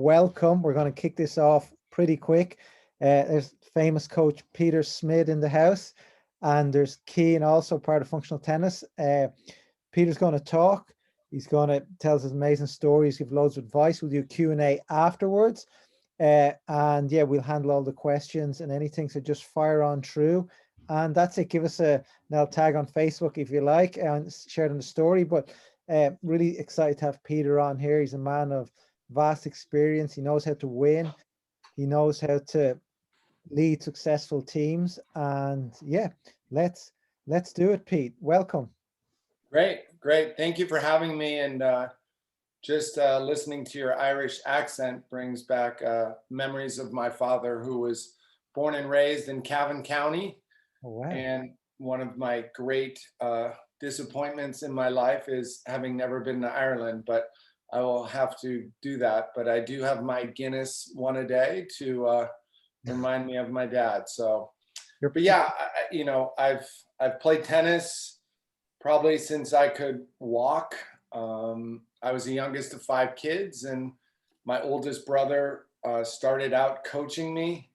welcome. We're going to kick this off pretty quick. There's famous coach Peter Smith in the house, and there's Keane, also part of functional tennis. Peter's going to talk. He's going to tell us his amazing stories, give loads of advice. We'll do Q&A afterwards. And yeah, we'll handle all the questions and anything. So just fire on through. And that's it. Give us a tag on Facebook if you like, and share it in the story. But really excited to have Peter on here. He's a man of vast experience. He knows how to win. He knows how to lead successful teams. And yeah, let's do it, Pete. Welcome. Great. Thank you for having me. And just listening to your Irish accent brings back memories of my father, who was born and raised in Cavan County. Oh, wow. And one of my great disappointments in my life is having never been to Ireland, but I will have to do that. But I do have my Guinness one a day to remind me of my dad. So, but yeah, I've played tennis probably since I could walk. I was the youngest of 5 kids, and my oldest brother started out coaching me.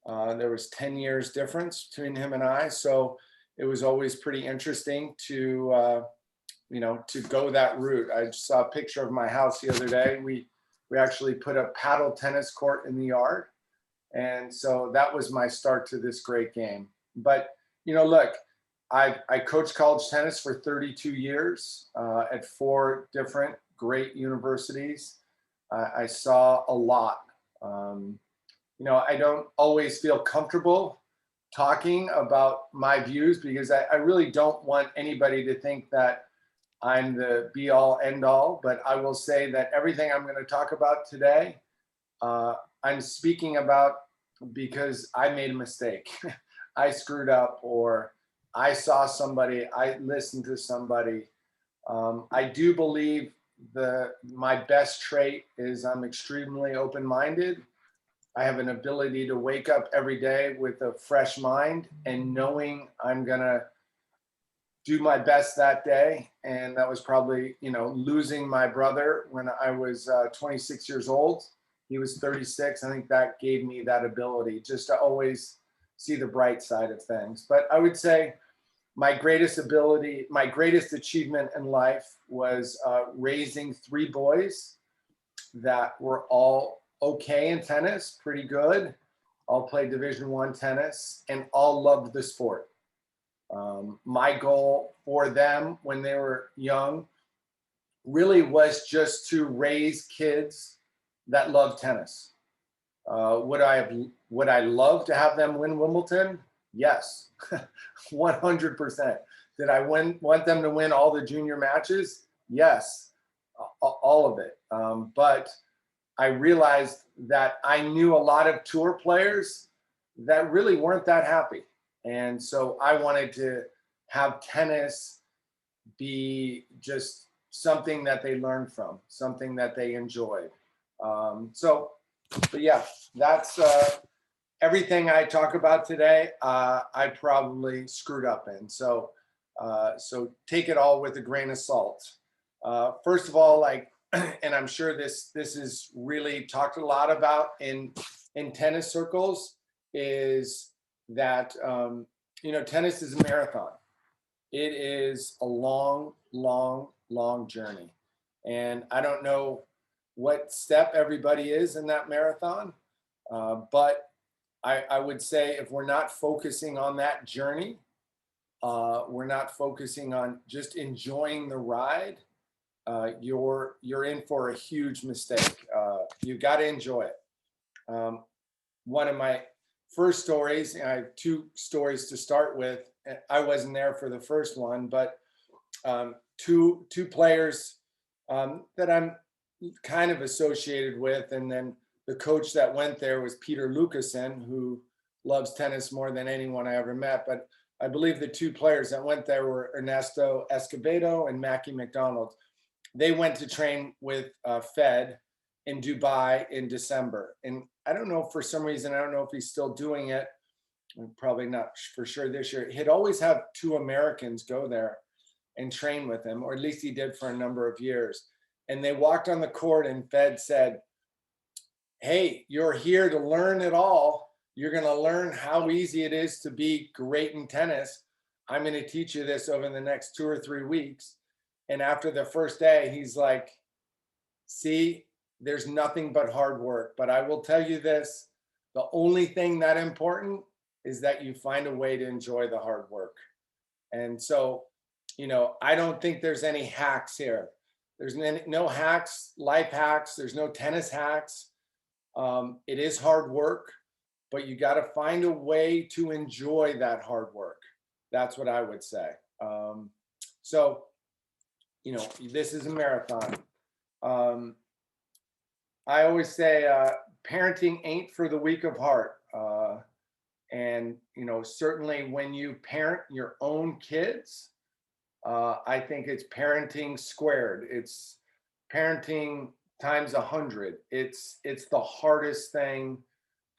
There was 10 years difference between him and I. So it was always pretty interesting to, to go that route. I just saw a picture of my house the other day. We actually put a paddle tennis court in the yard. And so that was my start to this great game. But, look, I coached college tennis for 32 years at 4 different great universities. I saw a lot. I don't always feel comfortable talking about my views because I really don't want anybody to think that I'm the be all end all, but I will say that everything I'm going to talk about today, I'm speaking about because I made a mistake. I screwed up, or I saw somebody, I listened to somebody. I do believe my best trait is I'm extremely open-minded. I have an ability to wake up every day with a fresh mind and knowing I'm gonna do my best that day. And that was probably, losing my brother when I was 26 years old. He was 36. I think that gave me that ability just to always see the bright side of things. But I would say my greatest achievement in life was raising 3 boys that were all okay in tennis, pretty good, all played Division I tennis, and all loved the sport. My goal for them when they were young really was just to raise kids that love tennis. Would I love to have them win Wimbledon? Yes, 100%. Did I want them to win all the junior matches? Yes, all of it. But I realized that I knew a lot of tour players that really weren't that happy. And so I wanted to have tennis be just something that they learned from, something that they enjoyed. But yeah, that's everything I talk about today. I probably screwed up in. So take it all with a grain of salt. First of all, and I'm sure this is really talked a lot about in tennis circles, is that tennis is a marathon. It is a long journey, and I don't know what step everybody is in that marathon, but I would say if we're not focusing on that journey, we're not focusing on just enjoying the ride, you're in for a huge mistake. You got to enjoy it. One of my first stories, and I have 2 stories to start with. I wasn't there for the first one, but two players that I'm kind of associated with, and then the coach that went there was Peter Lucasen, who loves tennis more than anyone I ever met. But I believe the 2 players that went there were Ernesto Escobedo and Mackie McDonald. They went to train with Fed in Dubai in December. And I don't know, for some reason, I don't know if he's still doing it. Probably not for sure this year. He'd always have 2 Americans go there and train with him, or at least he did for a number of years. And they walked on the court and Fed said, hey, you're here to learn it all. You're going to learn how easy it is to be great in tennis. I'm going to teach you this over the next 2 or 3 weeks. And after the first day, he's like, see, there's nothing but hard work. But I will tell you this, the only thing that important is that you find a way to enjoy the hard work. And so, I don't think there's any hacks here. There's no hacks, life hacks. There's no tennis hacks. It is hard work, but you got to find a way to enjoy that hard work. That's what I would say. So, this is a marathon. I always say parenting ain't for the weak of heart. And, certainly when you parent your own kids, I think it's parenting squared. It's parenting times 100. It's the hardest thing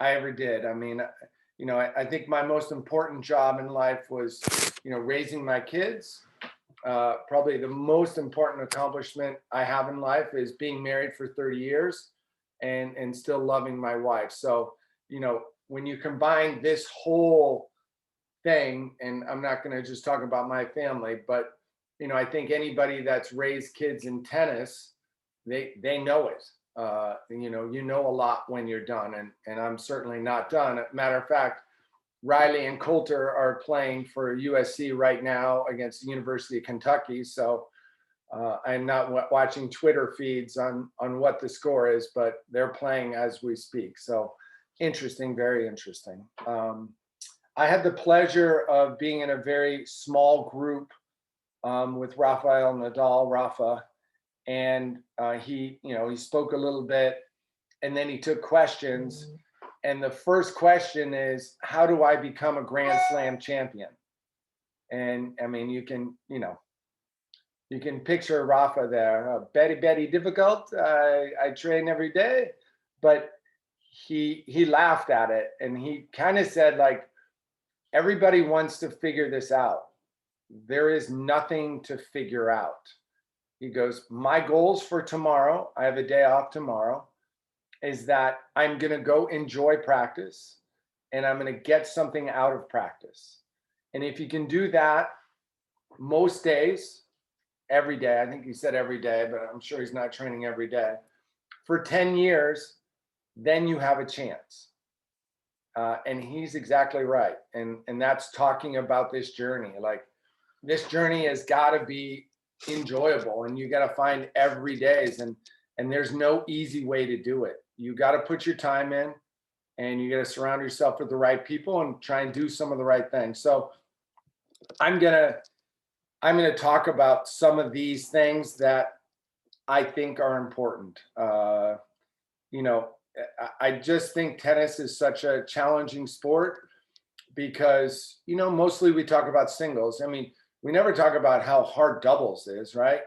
I ever did. I mean, I think my most important job in life was, raising my kids. Probably the most important accomplishment I have in life is being married for 30 years and still loving my wife. So, when you combine this whole thing, and I'm not going to just talk about my family, but I think anybody that's raised kids in tennis, they know it. You know a lot when you're done, and I'm certainly not done. Matter of fact, Riley and Coulter are playing for USC right now against the University of Kentucky. So I'm not watching Twitter feeds on what the score is, but they're playing as we speak. So interesting, very interesting. I had the pleasure of being in a very small group with Rafael Nadal, Rafa, and he spoke a little bit, and then he took questions. And the first question is, how do I become a Grand Slam champion? And I mean, you can picture Rafa there. Very difficult. I train every day, but he laughed at it, and he kind of said, like, everybody wants to figure this out. There is nothing to figure out. He goes, my goals for tomorrow, I have a day off tomorrow, is that I'm going to go enjoy practice and I'm going to get something out of practice. And if you can do that most days, every day, I think he said every day, but I'm sure he's not training every day, for 10 years, then you have a chance. And he's exactly right. And that's talking about this journey. Like, this journey has got to be enjoyable, and you got to find every days, and there's no easy way to do it. You got to put your time in, and you got to surround yourself with the right people and try and do some of the right things. So I'm gonna talk about some of these things that I think are important. I just think tennis is such a challenging sport because, mostly we talk about singles. I mean, we never talk about how hard doubles is, right?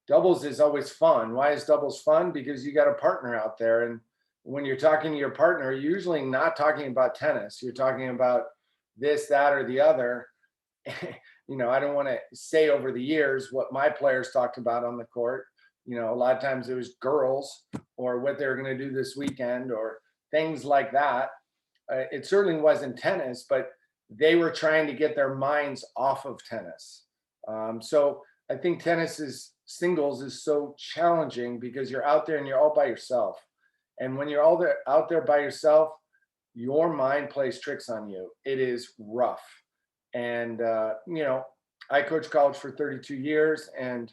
Doubles is always fun. Why is doubles fun? Because you got a partner out there. And when you're talking to your partner, you're usually not talking about tennis. You're talking about this, that, or the other. I don't want to say over the years what my players talked about on the court. A lot of times it was girls or what they're going to do this weekend or things like that. It certainly wasn't tennis, but they were trying to get their minds off of tennis. So I think singles is so challenging because you're out there and you're all by yourself. And when you're out there by yourself, your mind plays tricks on you. It is rough. And, I coached college for 32 years, and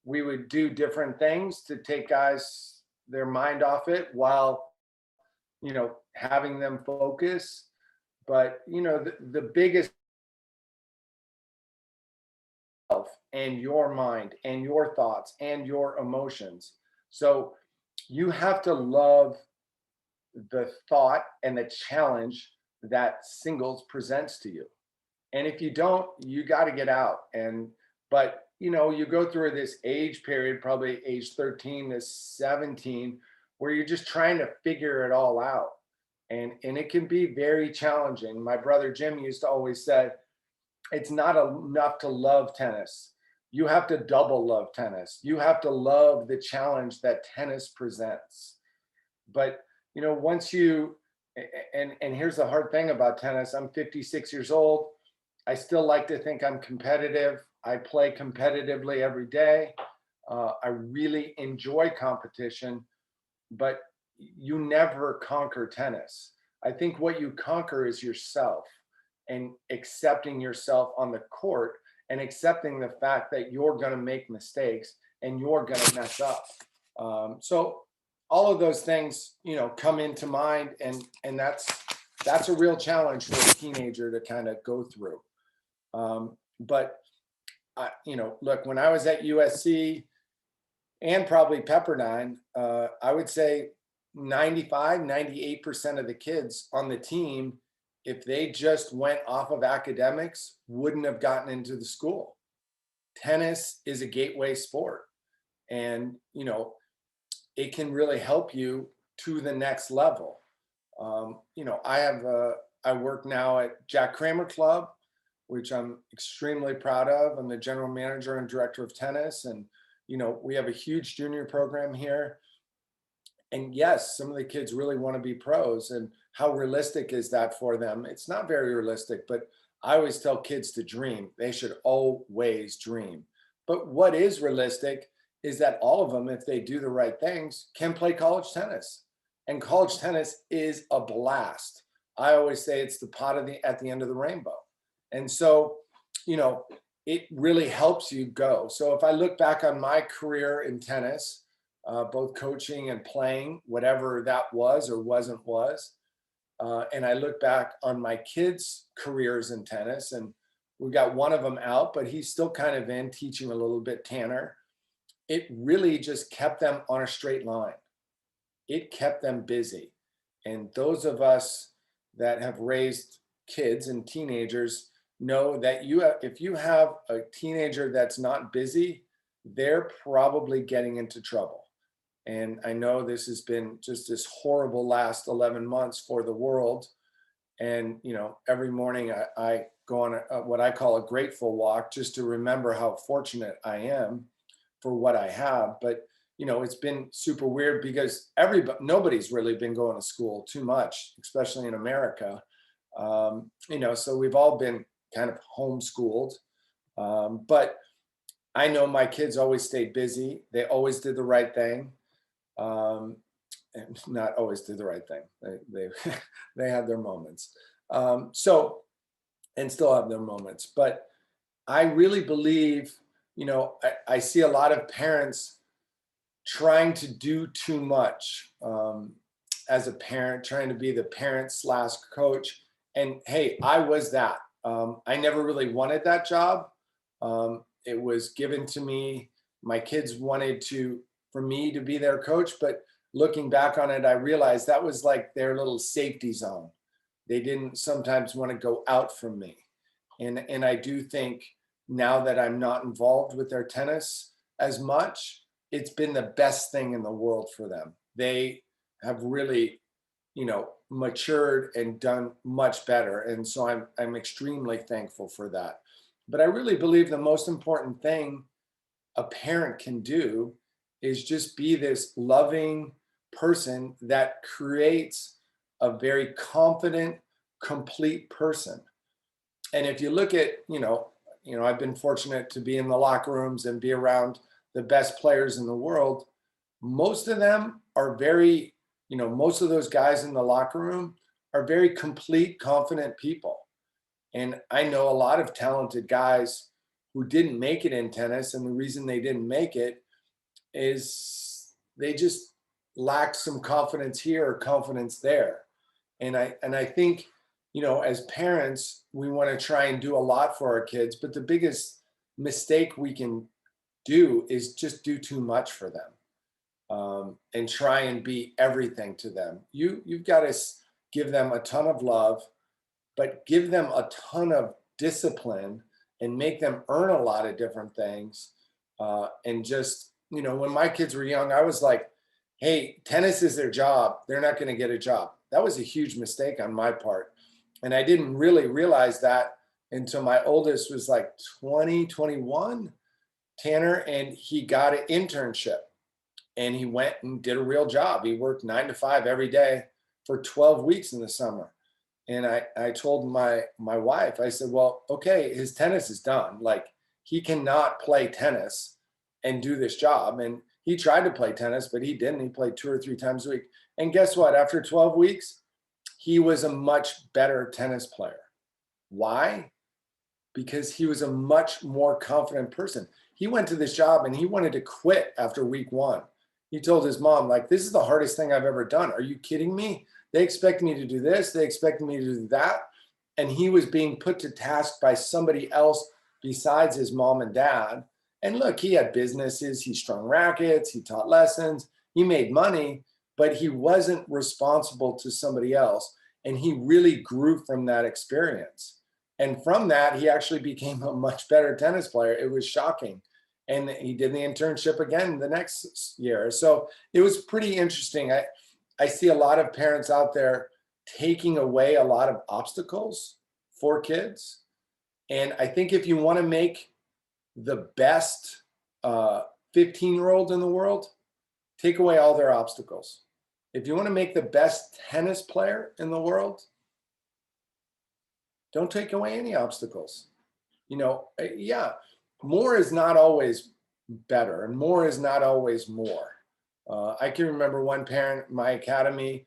we would do different things to take guys their mind off it while, having them focus. But, the biggest and your mind and your thoughts and your emotions. So you have to love the thought and the challenge that singles presents to you. And if you don't, you got to get out. But you go through this age period, probably age 13 to 17, where you're just trying to figure it all out. And it can be very challenging. My brother Jim used to always say, it's not enough to love tennis. You have to double love tennis. You have to love the challenge that tennis presents. But once you, and here's the hard thing about tennis. I'm 56 years old. I still like to think I'm competitive. I play competitively every day. I really enjoy competition, but you never conquer tennis. I think what you conquer is yourself, and accepting yourself on the court, and accepting the fact that you're going to make mistakes and you're going to mess up. So all of those things, come into mind, and that's a real challenge for a teenager to kind of go through. But look, when I was at USC and probably Pepperdine, I would say 98% of the kids on the team, if they just went off of academics, wouldn't have gotten into the school. Tennis is a gateway sport, and it can really help you to the next level. I work now at Jack Kramer Club, which I'm extremely proud of. I'm the general manager and director of tennis, and we have a huge junior program here. And yes, some of the kids really want to be pros. And how realistic is that for them? It's not very realistic, but I always tell kids to dream. They should always dream. But what is realistic is that all of them, if they do the right things, can play college tennis. And college tennis is a blast. I always say it's the pot at the end of the rainbow. And so, it really helps you go. So if I look back on my career in tennis, both coaching and playing, whatever that was or wasn't, and I look back on my kids' careers in tennis, and we got one of them out, but he's still kind of in teaching a little bit, Tanner. It really just kept them on a straight line. It kept them busy. And those of us that have raised kids and teenagers know that if you have a teenager that's not busy, they're probably getting into trouble. And I know this has been just this horrible last 11 months for the world. And, every morning I go on what I call a grateful walk, just to remember how fortunate I am for what I have. But, it's been super weird because nobody's really been going to school too much, especially in America. So we've all been kind of homeschooled. But I know my kids always stayed busy. They always did the right thing. And not always did the right thing. They had their moments. And still have their moments. But I really believe, I see a lot of parents trying to do too much as a parent, trying to be the parent/coach. And hey, I was that. I never really wanted that job. It was given to me. My kids wanted for me to be their coach, but looking back on it, I realized that was like their little safety zone. They didn't sometimes want to go out from me. And I do think now that I'm not involved with their tennis as much, it's been the best thing in the world for them. They have really, matured and done much better. And so I'm extremely thankful for that. But I really believe the most important thing a parent can do is just be this loving person that creates a very confident, complete person. And if you look at, I've been fortunate to be in the locker rooms and be around the best players in the world. Most of them are very, most of those guys in the locker room are very complete, confident people. And I know a lot of talented guys who didn't make it in tennis. And the reason they didn't make it is they just lacked some confidence here or confidence there. And I think, as parents, we want to try and do a lot for our kids, but the biggest mistake we can do is just do too much for them, and try and be everything to them. You've got to give them a ton of love, but give them a ton of discipline and make them earn a lot of different things. And just, when my kids were young, I was like, hey, tennis is their job. They're not going to get a job. That was a huge mistake on my part. And I didn't really realize that until my oldest was like 20, 21, Tanner, and he got an internship. and he went and did a real job. He worked 9 to 5 every day for 12 weeks in the summer. And I told my wife, I said, well, okay, his tennis is done. Like, he cannot play tennis and do this job. And he tried to play tennis, but he didn't. He played 2 or 3 times a week. And guess what? After 12 weeks, he was a much better tennis player. Why? Because he was a much more confident person. He went to this job and he wanted to quit after week 1. He told his mom, like, this is the hardest thing I've ever done. Are you kidding me? They expect me to do this. They expect me to do that. And he was being put to task by somebody else besides his mom and dad. And look, he had businesses. He strung rackets. He taught lessons. He made money, but he wasn't responsible to somebody else. And he really grew from that experience. And from that, he actually became a much better tennis player. It was shocking. And he did the internship again the next year. So it was pretty interesting. I see a lot of parents out there taking away a lot of obstacles for kids. And I think if you want to make the best 15-year-old in the world, take away all their obstacles. If you want to make the best tennis player in the world, don't take away any obstacles. Yeah, more is not always better, and more is not always more. I can remember one parent in my academy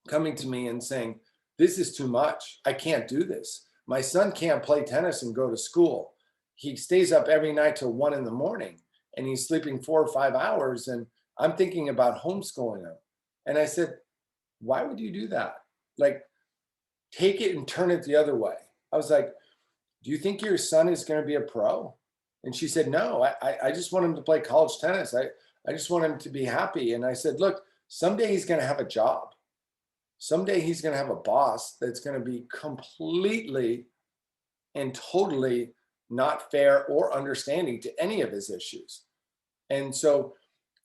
coming to me and saying, this is too much. I can't do this. My son can't play tennis and go to school. He stays up every night till 1 a.m. and he's sleeping 4 or 5 hours. And I'm thinking about homeschooling him. And I said, why would you do that? Like, take it and turn it the other way. I was like, do you think your son is going to be a pro? And she said, no, I just want him to play college tennis. I just want him to be happy. And I said, look, someday he's going to have a job. Someday he's going to have a boss that's going to be completely and totally not fair or understanding to any of his issues. And so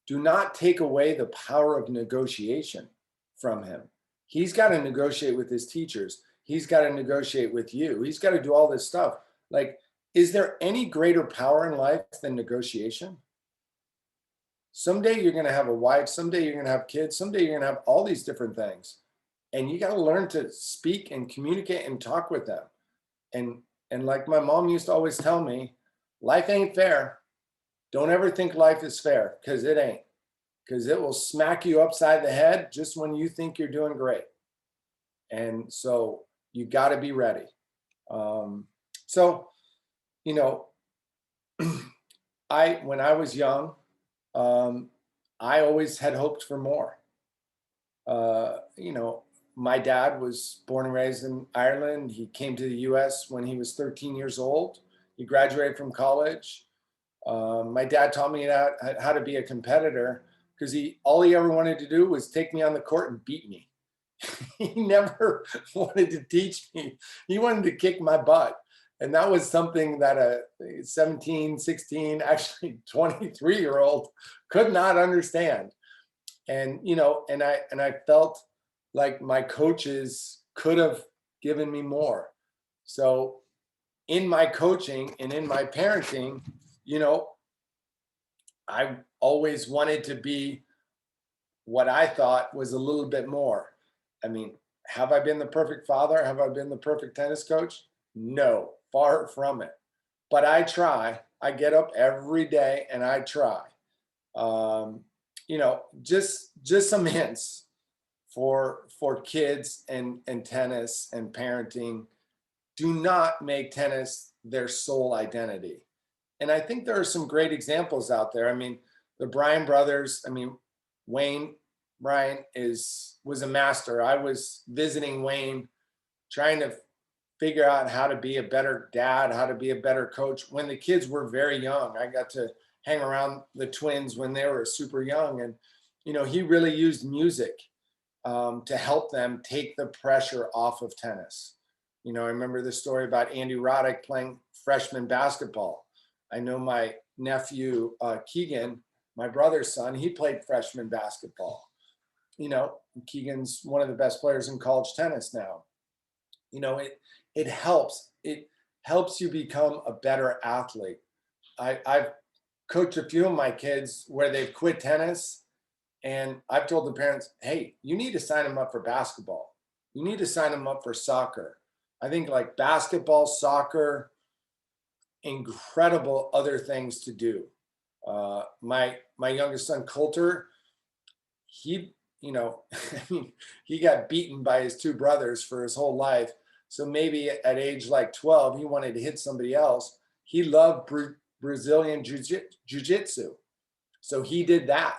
do not take away the power of negotiation from him. He's got to negotiate with his teachers. He's got to negotiate with you. He's got to do all this stuff. Like, is there any greater power in life than negotiation? Someday you're going to have a wife. Someday you're going to have kids. Someday you're going to have all these different things. And you got to learn to speak and communicate and talk with them. And like my mom used to always tell me, life ain't fair. Don't ever think life is fair, because it ain't. Because it will smack you upside the head just when you think you're doing great. And so you got to be ready. So, when I was young, I always had hoped for more. My dad was born and raised in Ireland. He came to the US when he was 13 years old. He graduated from college. My dad taught me how to be a competitor, because all he ever wanted to do was take me on the court and beat me. He never wanted to teach me. He wanted to kick my butt. And that was something that a 17, 16, actually 23-year-old could not understand. And, and I felt like my coaches could have given me more. So in my coaching and in my parenting, I always wanted to be what I thought was a little bit more. I mean, have I been the perfect father? Have I been the perfect tennis coach? No, far from it. But I try. I get up every day and I try. Just some hints for kids and tennis and parenting. Do not make tennis their sole identity. And I think there are some great examples out there. I mean, the Bryan brothers, Wayne Bryan was a master. I was visiting Wayne, trying to figure out how to be a better dad, how to be a better coach when the kids were very young. I got to hang around the twins when they were super young. And, he really used music to help them take the pressure off of tennis. I remember the story about Andy Roddick playing freshman basketball. I know my nephew, Keegan, my brother's son, he played freshman basketball. Keegan's one of the best players in college tennis now. It helps. It helps you become a better athlete. I've coached a few of my kids where they've quit tennis, and I've told the parents, hey, you need to sign them up for basketball. You need to sign them up for soccer. I think like basketball, soccer, incredible other things to do. My youngest son Coulter, he, you know, I mean, he got beaten by his two brothers for his whole life. So maybe at age like 12, he wanted to hit somebody else. He loved Brazilian jiu-jitsu. So he did that.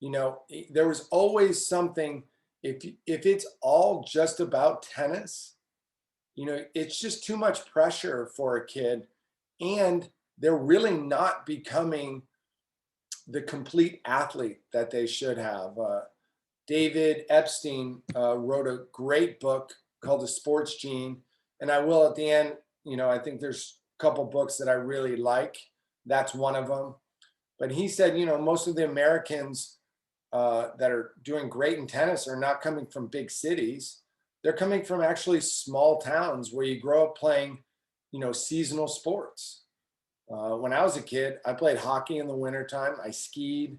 You know, there was always something. If it's all just about tennis, you know, it's just too much pressure for a kid, and they're really not becoming the complete athlete that they should have. David Epstein wrote a great book called The Sports Gene. And I will at the end, you know, I think there's a couple books that I really like. That's one of them. But he said, you know, most of the Americans that are doing great in tennis are not coming from big cities. They're coming from actually small towns where you grow up playing, you know, seasonal sports. When I was a kid, I played hockey in the wintertime. I skied.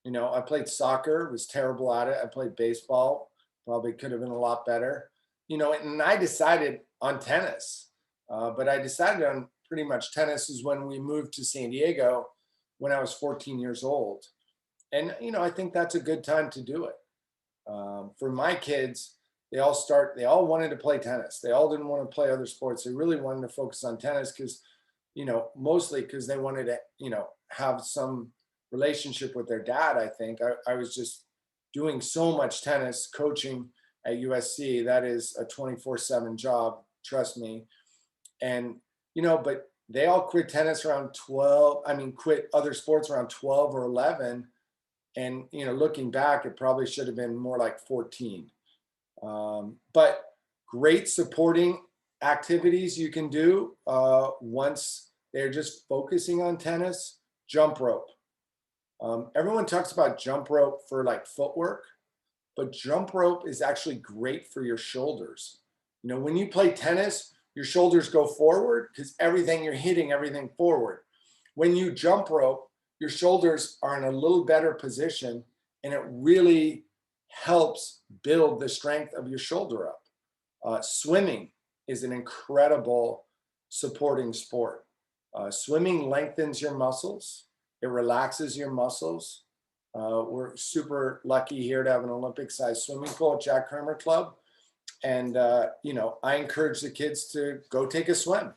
You know, I played soccer, was terrible at it. I played baseball, probably could have been a lot better. You know, and I decided on tennis, but I decided on pretty much tennis is when we moved to San Diego when I was 14 years old. And, you know, I think that's a good time to do it. For my kids, they all wanted to play tennis. They all didn't want to play other sports. They really wanted to focus on tennis because, you know, mostly because they wanted to, you know, have some relationship with their dad. I think I was just doing so much tennis coaching at USC. That is a 24/7 job, trust me. And, you know, but they all quit tennis around 12. I mean, quit other sports around 12 or 11. And, you know, looking back, it probably should have been more like 14. But great supporting activities you can do once they're just focusing on tennis. Jump rope. Everyone talks about jump rope for like footwork, but jump rope is actually great for your shoulders. You know, when you play tennis, your shoulders go forward because you're hitting everything forward. When you jump rope, your shoulders are in a little better position, and it really helps build the strength of your shoulder up. Swimming is an incredible supporting sport. Swimming lengthens your muscles. It relaxes your muscles. We're super lucky here to have an Olympic-sized swimming pool at Jack Hermer Club. And, you know, I encourage the kids to go take a swim.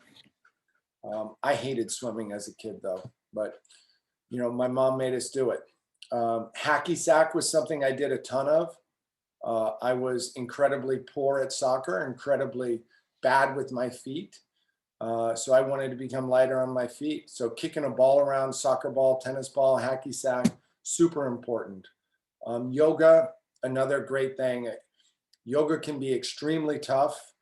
I hated swimming as a kid, though. But, you know, my mom made us do it. Hacky sack was something I did a ton of. I was incredibly poor at soccer, incredibly bad with my feet. So I wanted to become lighter on my feet. So kicking a ball around, soccer ball, tennis ball, hacky sack, super important. Yoga, another great thing. Yoga can be extremely tough.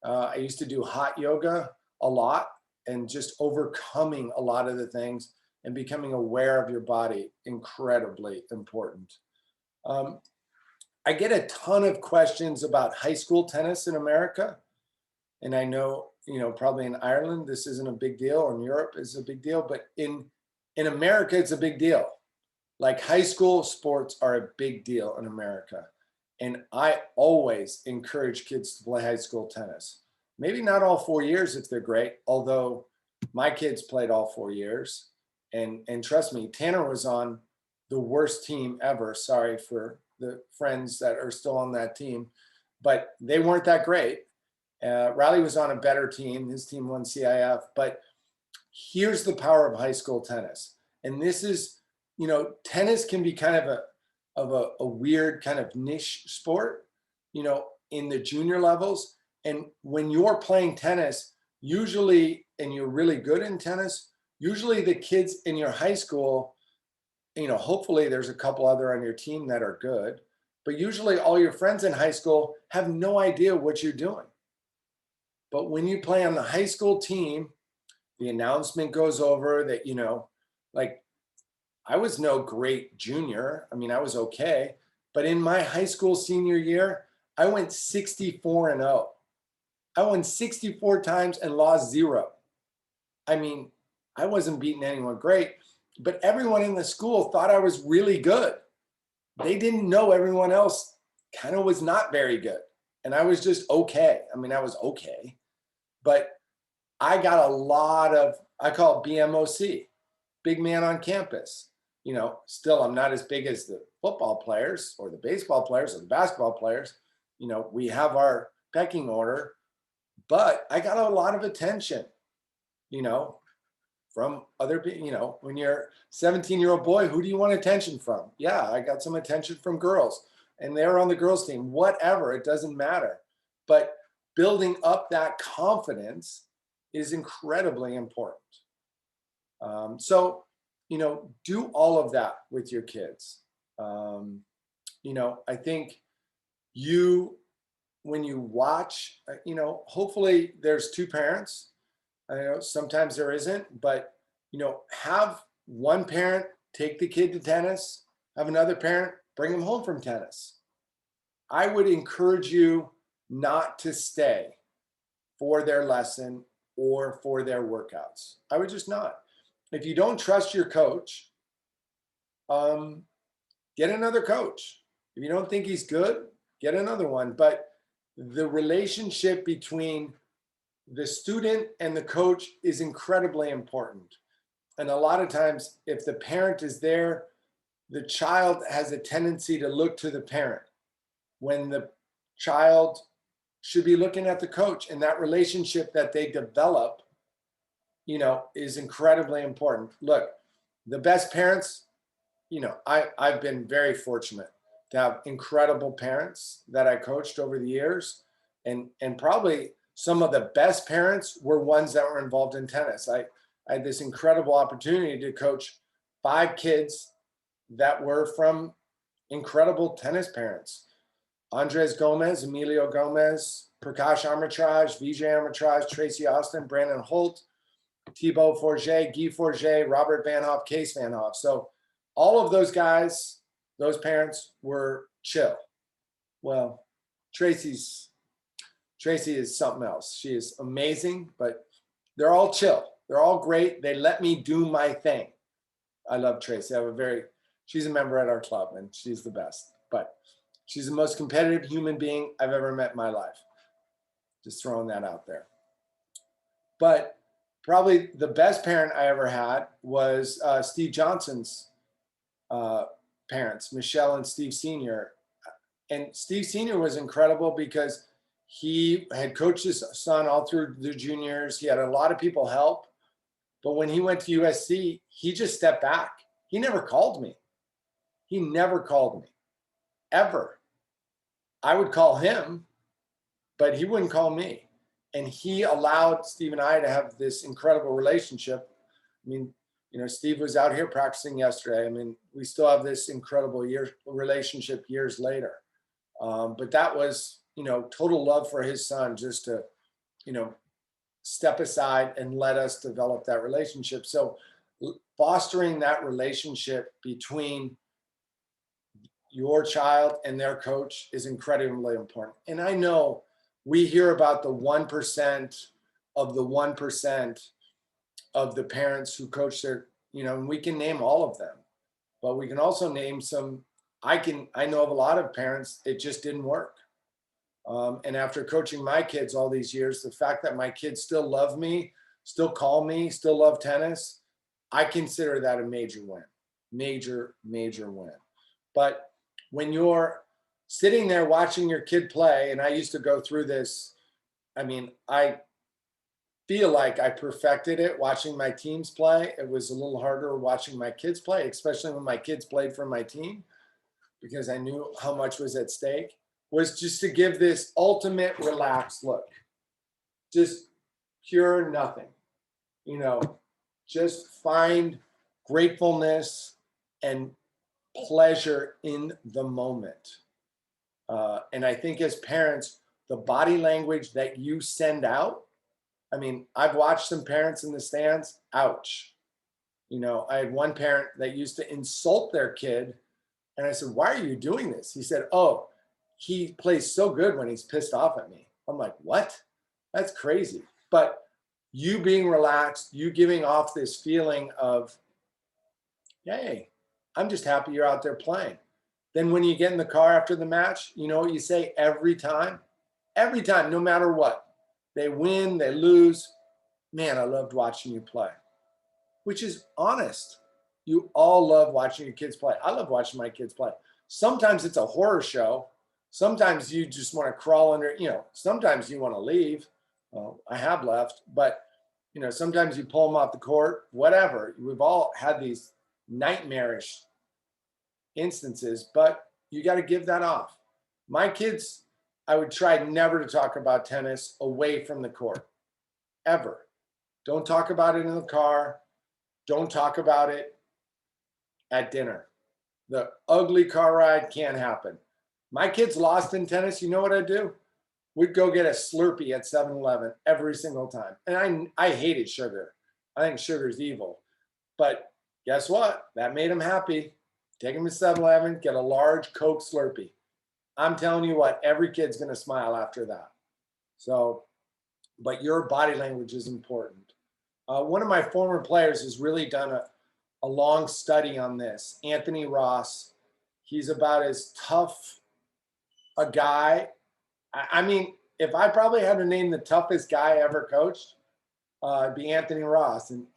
I used to do hot yoga a lot, and just overcoming a lot of the things and becoming aware of your body, incredibly important. I get a ton of questions about high school tennis in America. And I know, you know, probably in Ireland, this isn't a big deal, or in Europe is a big deal, but in America, it's a big deal. Like high school sports are a big deal in America. And I always encourage kids to play high school tennis. Maybe not all 4 years if they're great, although my kids played all 4 years. And trust me, Tanner was on the worst team ever. Sorry for the friends that are still on that team, but they weren't that great. Riley was on a better team. His team won CIF. But here's the power of high school tennis. And this is, you know, tennis can be kind of a weird kind of niche sport, you know, in the junior levels. And when you're playing tennis, usually, and you're really good in tennis, usually the kids in your high school, you know, hopefully there's a couple other on your team that are good, but usually all your friends in high school have no idea what you're doing. But when you play on the high school team, the announcement goes over that, you know, like I was no great junior. I mean, I was okay. But in my high school senior year, I went 64-0. I won 64 times and lost 0. I mean, I wasn't beating anyone great. but everyone in the school thought I was really good. They didn't know everyone else kind of was not very good. And I was just okay. I mean, I was okay. But I got a lot of, I call it BMOC, big man on campus. You know, still I'm not as big as the football players or the baseball players or the basketball players. You know, we have our pecking order, but I got a lot of attention, you know, from other people. You know, when you're a 17-year-old boy, who do you want attention from? Yeah, I got some attention from girls, and they're on the girls team, whatever, it doesn't matter. But building up that confidence is incredibly important. So, you know, do all of that with your kids. You know, I think when you watch, you know, hopefully there's two parents. I know sometimes there isn't, but, you know, have one parent take the kid to tennis, have another parent bring them home from tennis. I would encourage you not to stay for their lesson or for their workouts. I would just not. If you don't trust your coach, get another coach. If you don't think he's good, get another one. But the relationship between the student and the coach is incredibly important. And a lot of times, if the parent is there, the child has a tendency to look to the parent when the child should be looking at the coach. And that relationship that they develop, you know, is incredibly important. Look, the best parents, you know, I've been very fortunate to have incredible parents that I coached over the years. And probably some of the best parents were ones that were involved in tennis. I had this incredible opportunity to coach 5 kids that were from incredible tennis parents. Andres Gomez, Emilio Gomez, Prakash Armitraj, Vijay Armitraj, Tracy Austin, Brandon Holt, Thibaut Forget, Guy Forget, Robert Van Hoff, Case Van Hoff. So all of those guys, those parents were chill. Well, Tracy is something else. She is amazing, but they're all chill. They're all great. They let me do my thing. I love Tracy. She's a member at our club and she's the best, but she's the most competitive human being I've ever met in my life. Just throwing that out there. But probably the best parent I ever had was Steve Johnson's parents, Michelle and Steve Sr. And Steve Sr. was incredible because he had coached his son all through the juniors. He had a lot of people help. But when he went to USC, he just stepped back. He never called me. He never called me, ever. I would call him, but he wouldn't call me. And he allowed Steve and I to have this incredible relationship. I mean, you know, Steve was out here practicing yesterday. I mean, we still have this incredible relationship years later. But that was, you know, total love for his son, just to, you know, step aside and let us develop that relationship. So fostering that relationship between your child and their coach is incredibly important. And I know we hear about the 1% of the 1% of the parents who coach their, you know, and we can name all of them, but we can also name some. I know of a lot of parents, it just didn't work. And after coaching my kids all these years, the fact that my kids still love me, still call me, still love tennis, I consider that a major win, major win. But when you're sitting there watching your kid play, and I used to go through this, I mean, I feel like I perfected it watching my teams play. It was a little harder watching my kids play, especially when my kids played for my team, because I knew how much was at stake, was just to give this ultimate relaxed look. Just pure nothing, you know, just find gratefulness and pleasure in the moment. And I think as parents, the body language that you send out, I mean, I've watched some parents in the stands, ouch. You know, I had one parent that used to insult their kid. And I said, why are you doing this? He said, oh, he plays so good when he's pissed off at me. I'm like, what? That's crazy. But you being relaxed, you giving off this feeling of Hey, I'm just happy you're out there playing. Then when you get in the car after the match, you know what you say every time? Every time, no matter what. They win, they lose. Man, I loved watching you play, which is honest. You all love watching your kids play. I love watching my kids play. Sometimes it's a horror show. Sometimes you just want to crawl under, sometimes you want to leave. Well, I have left, but sometimes you pull them off the court, whatever. We've all had these nightmarish instances, but you got to give that off. My kids, I would try never to talk about tennis away from the court, ever. Don't talk about it in the car. Don't talk about it at dinner. The ugly car ride can't happen. My kids lost in tennis. You know what I do? We'd go get a Slurpee at 7-Eleven every single time. And I hated sugar. I think sugar's evil. But guess what? That made them happy. Take them to 7-Eleven, get a large Coke Slurpee. I'm telling you what, every kid's going to smile after that. So, but your body language is important. One of my former players has really done a long study on this. Anthony Ross, he's about as tough a guy. I mean, if I probably had to name the toughest guy I ever coached, it'd be Anthony Ross. And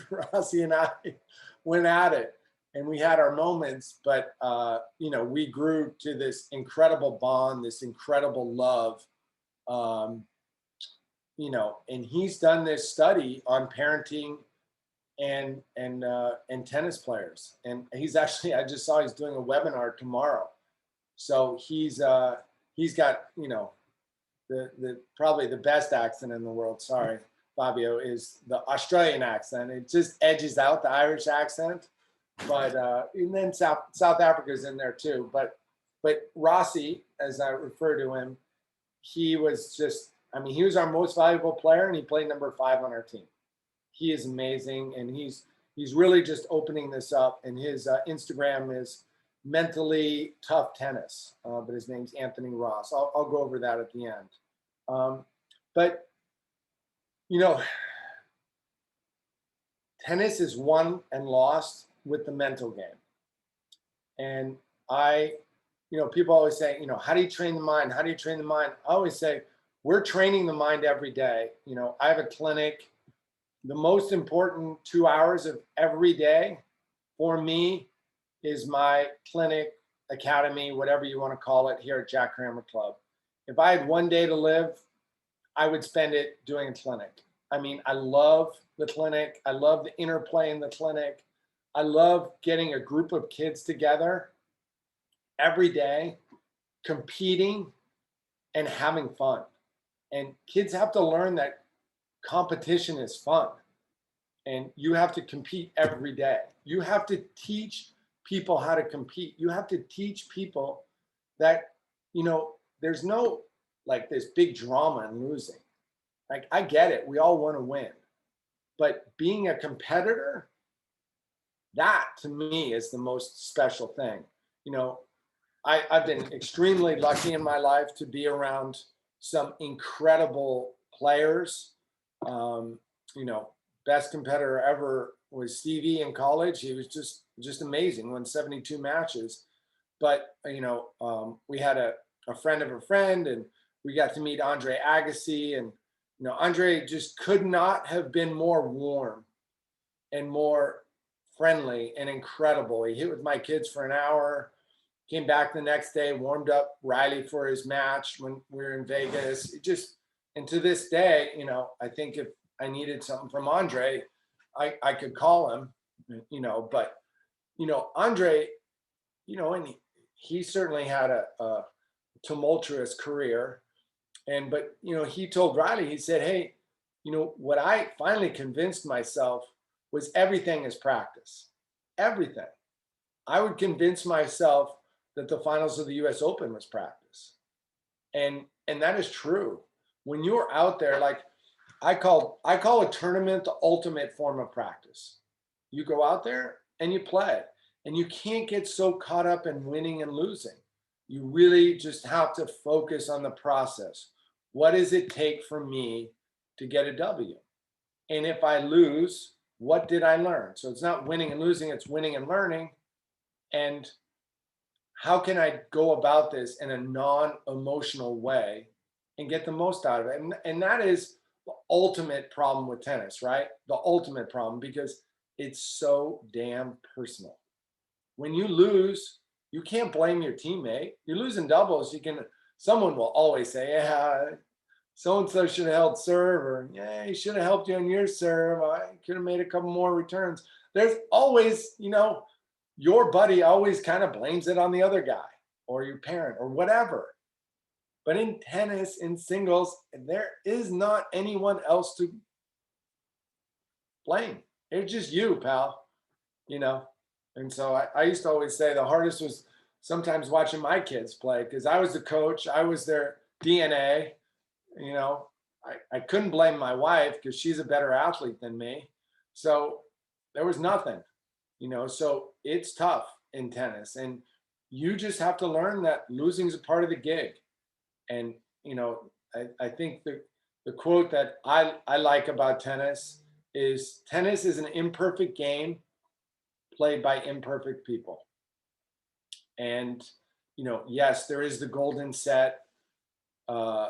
Rossi and I went at it, and we had our moments, but we grew to this incredible bond, this incredible love. And he's done this study on parenting and tennis players. And he's actually, I just saw he's doing a webinar tomorrow. So he's got, the probably the best accent in the world. Sorry, Fabio, is the Australian accent. It just edges out the Irish accent. But and then South Africa's in there too. But Rossi, as I refer to him, he was just, he was our most valuable player, and he played number 5 on our team. He is amazing, and he's really just opening this up. And his Instagram is Mentally Tough Tennis, but his name's Anthony Ross. I'll go over that at the end. But tennis is won and lost with the mental game. And people always say, how do you train the mind? How do you train the mind? I always say, we're training the mind every day. I have a clinic. The most important 2 hours of every day for me is my clinic, academy, whatever you want to call it, here at Jack Kramer Club. If I had one day to live, I would spend it doing a clinic. I love the clinic. I love the interplay in the clinic. I love getting a group of kids together every day, competing and having fun. And kids have to learn that competition is fun. And you have to compete every day. You have to teach people how to compete. You have to teach people that, there's no this big drama in losing. I get it. We all want to win. But being a competitor, that to me is the most special thing. I've been extremely lucky in my life to be around some incredible players. Best competitor ever was Stevie in college. He was just amazing, won 72 matches. But, we had a friend of a friend, and we got to meet Andre Agassi. And, Andre just could not have been more warm and more friendly and incredible. He hit with my kids for an hour, came back the next day, warmed up Riley for his match when we were in Vegas. And to this day, I think if I needed something from Andre, I could call him, but, Andre, and he certainly had a tumultuous career. But he told Riley, he said, hey, what I finally convinced myself was everything is practice. Everything. I would convince myself that the finals of the US Open was practice. And that is true. When you're out there, I call a tournament the ultimate form of practice. You go out there and you play, and you can't get so caught up in winning and losing. You really just have to focus on the process. What does it take for me to get a W? And if I lose, what did I learn? So it's not winning and losing, it's winning and learning. And how can I go about this in a non-emotional way and get the most out of it? And that is the ultimate problem with tennis, right? The ultimate problem, because it's so damn personal. When you lose, you can't blame your teammate. You lose in doubles, someone will always say, yeah, so-and-so should have held serve, or yeah, he should have helped you on your serve. I could have made a couple more returns. There's always, your buddy always kind of blames it on the other guy or your parent or whatever. But in tennis, in singles, there is not anyone else to blame. It's just you, pal, And so I used to always say the hardest was sometimes watching my kids play, because I was the coach, I was their DNA. I couldn't blame my wife because she's a better athlete than me. So there was nothing, so it's tough in tennis. And you just have to learn that losing is a part of the gig. And, I think the quote that I like about tennis is an imperfect game played by imperfect people. And, yes, there is the golden set. I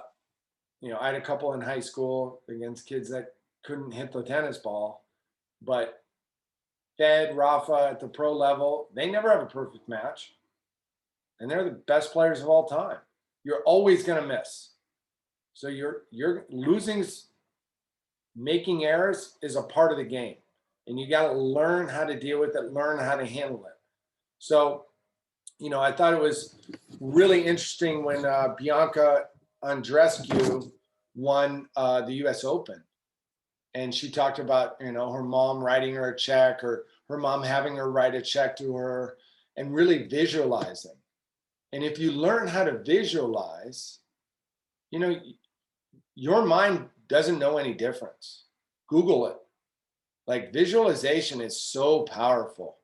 had a couple in high school against kids that couldn't hit the tennis ball, but Fed, Rafa at the pro level, they never have a perfect match. And they're the best players of all time. You're always going to miss. So you're losing's, making errors is a part of the game. And you got to learn how to deal with it, learn how to handle it. So, I thought it was really interesting when Bianca Andreescu won the US Open. And she talked about, her mom writing her a check, or her mom having her write a check to her, and really visualizing. And if you learn how to visualize, your mind doesn't know any difference. Google it. Like, visualization is so powerful.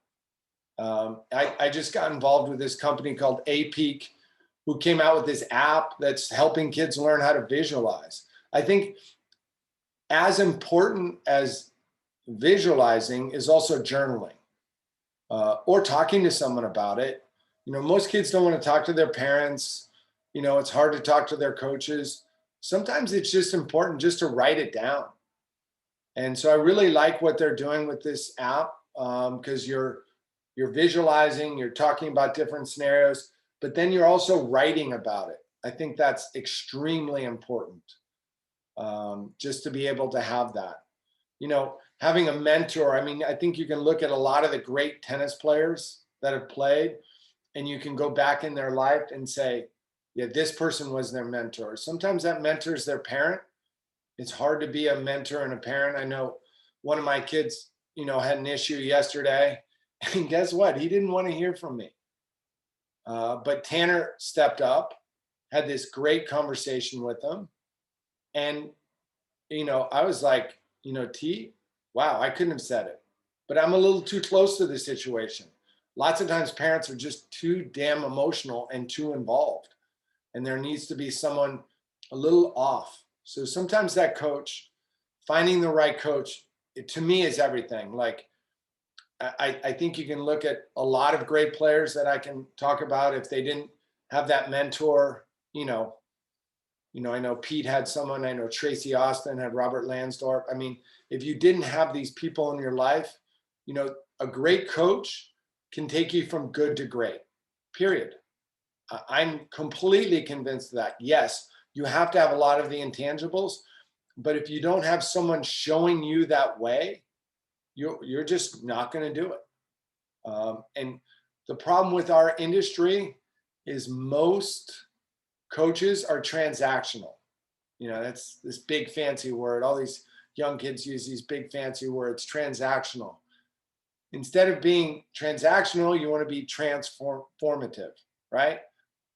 I just got involved with this company called APEAK, who came out with this app that's helping kids learn how to visualize. I think as important as visualizing is also journaling, or talking to someone about it. Most kids don't want to talk to their parents. It's hard to talk to their coaches. Sometimes it's just important just to write it down. And so I really like what they're doing with this app, because you're visualizing, you're talking about different scenarios, but then you're also writing about it. I think that's extremely important, just to be able to have that. Having a mentor. I think you can look at a lot of the great tennis players that have played, and you can go back in their life and say, yeah, this person was their mentor. Sometimes that mentor is their parent. It's hard to be a mentor and a parent. I know one of my kids, had an issue yesterday, and guess what? He didn't want to hear from me. But Tanner stepped up, had this great conversation with him. And, I was like, T, wow, I couldn't have said it, but I'm a little too close to the situation. Lots of times parents are just too damn emotional and too involved, and there needs to be someone a little off. So sometimes that coach, finding the right coach, to me is everything. Like, I think you can look at a lot of great players that I can talk about. If they didn't have that mentor, I know Pete had someone. I know Tracy Austin had Robert Lansdorp. If you didn't have these people in your life, a great coach can take you from good to great, period. I'm completely convinced of that. Yes, you have to have a lot of the intangibles, but if you don't have someone showing you that way, you're just not going to do it. And the problem with our industry is most coaches are transactional. That's this big fancy word. All these young kids use these big fancy words, transactional. Instead of being transactional, you want to be transformative, right?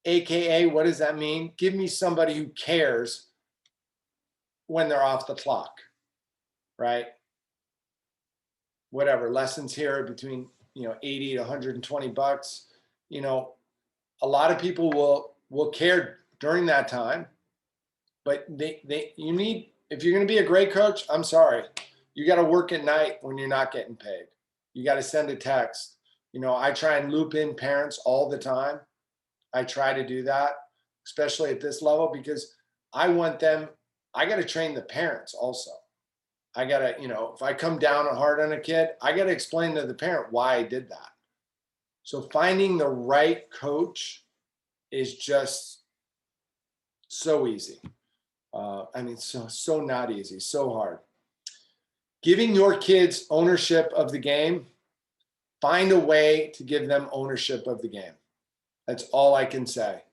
AKA, what does that mean? Give me somebody who cares when they're off the clock, right? Whatever, lessons here between 80 to 120 bucks. A lot of people will care during that time, but you need, if you're going to be a great coach, I'm sorry, You got to work at night when you're not getting paid. You got to send a text. I try and loop in parents all the time. I try to do that, especially at this level, because I want them, I got to train the parents also. I got to, if I come down hard on a kid, I got to explain to the parent why I did that. So finding the right coach is just so easy. So not easy, so hard. Giving your kids ownership of the game, find a way to give them ownership of the game. That's all I can say.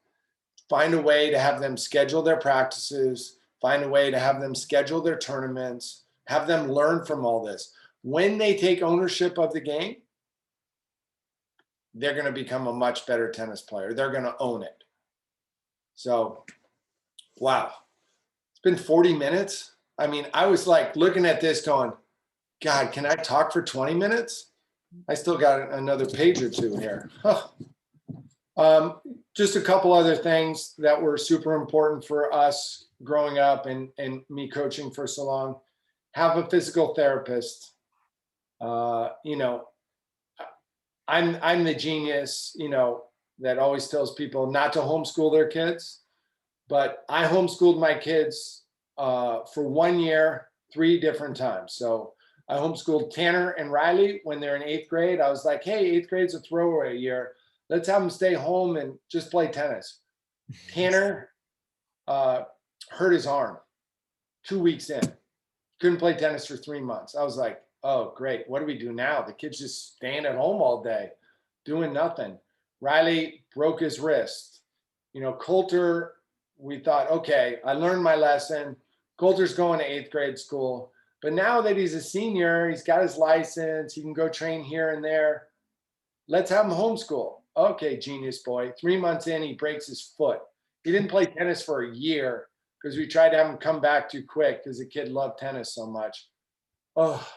Find a way to have them schedule their practices, find a way to have them schedule their tournaments, have them learn from all this. When they take ownership of the game, they're going to become a much better tennis player. They're going to own it. So, wow. It's been 40 minutes. I mean, I was like looking at this going, God, can I talk for 20 minutes? I still got another page or two here. Just a couple other things that were super important for us growing up and me coaching for so long. Have a physical therapist. I'm the genius, that always tells people not to homeschool their kids. But I homeschooled my kids for 1 year, 3 different times. So I homeschooled Tanner and Riley when they're in 8th grade. I was like, hey, 8th grade's a throwaway year. Let's have them stay home and just play tennis. Tanner hurt his arm 2 weeks in. Couldn't play tennis for 3 months. I was like, oh, great. What do we do now? The kid's just staying at home all day, doing nothing. Riley broke his wrist. Coulter, we thought, okay, I learned my lesson. Coulter's going to 8th grade school. But now that he's a senior, he's got his license. He can go train here and there. Let's have him homeschool. Okay, genius boy. 3 months in, he breaks his foot. He didn't play tennis for a year because we tried to have him come back too quick because the kid loved tennis so much. Oh,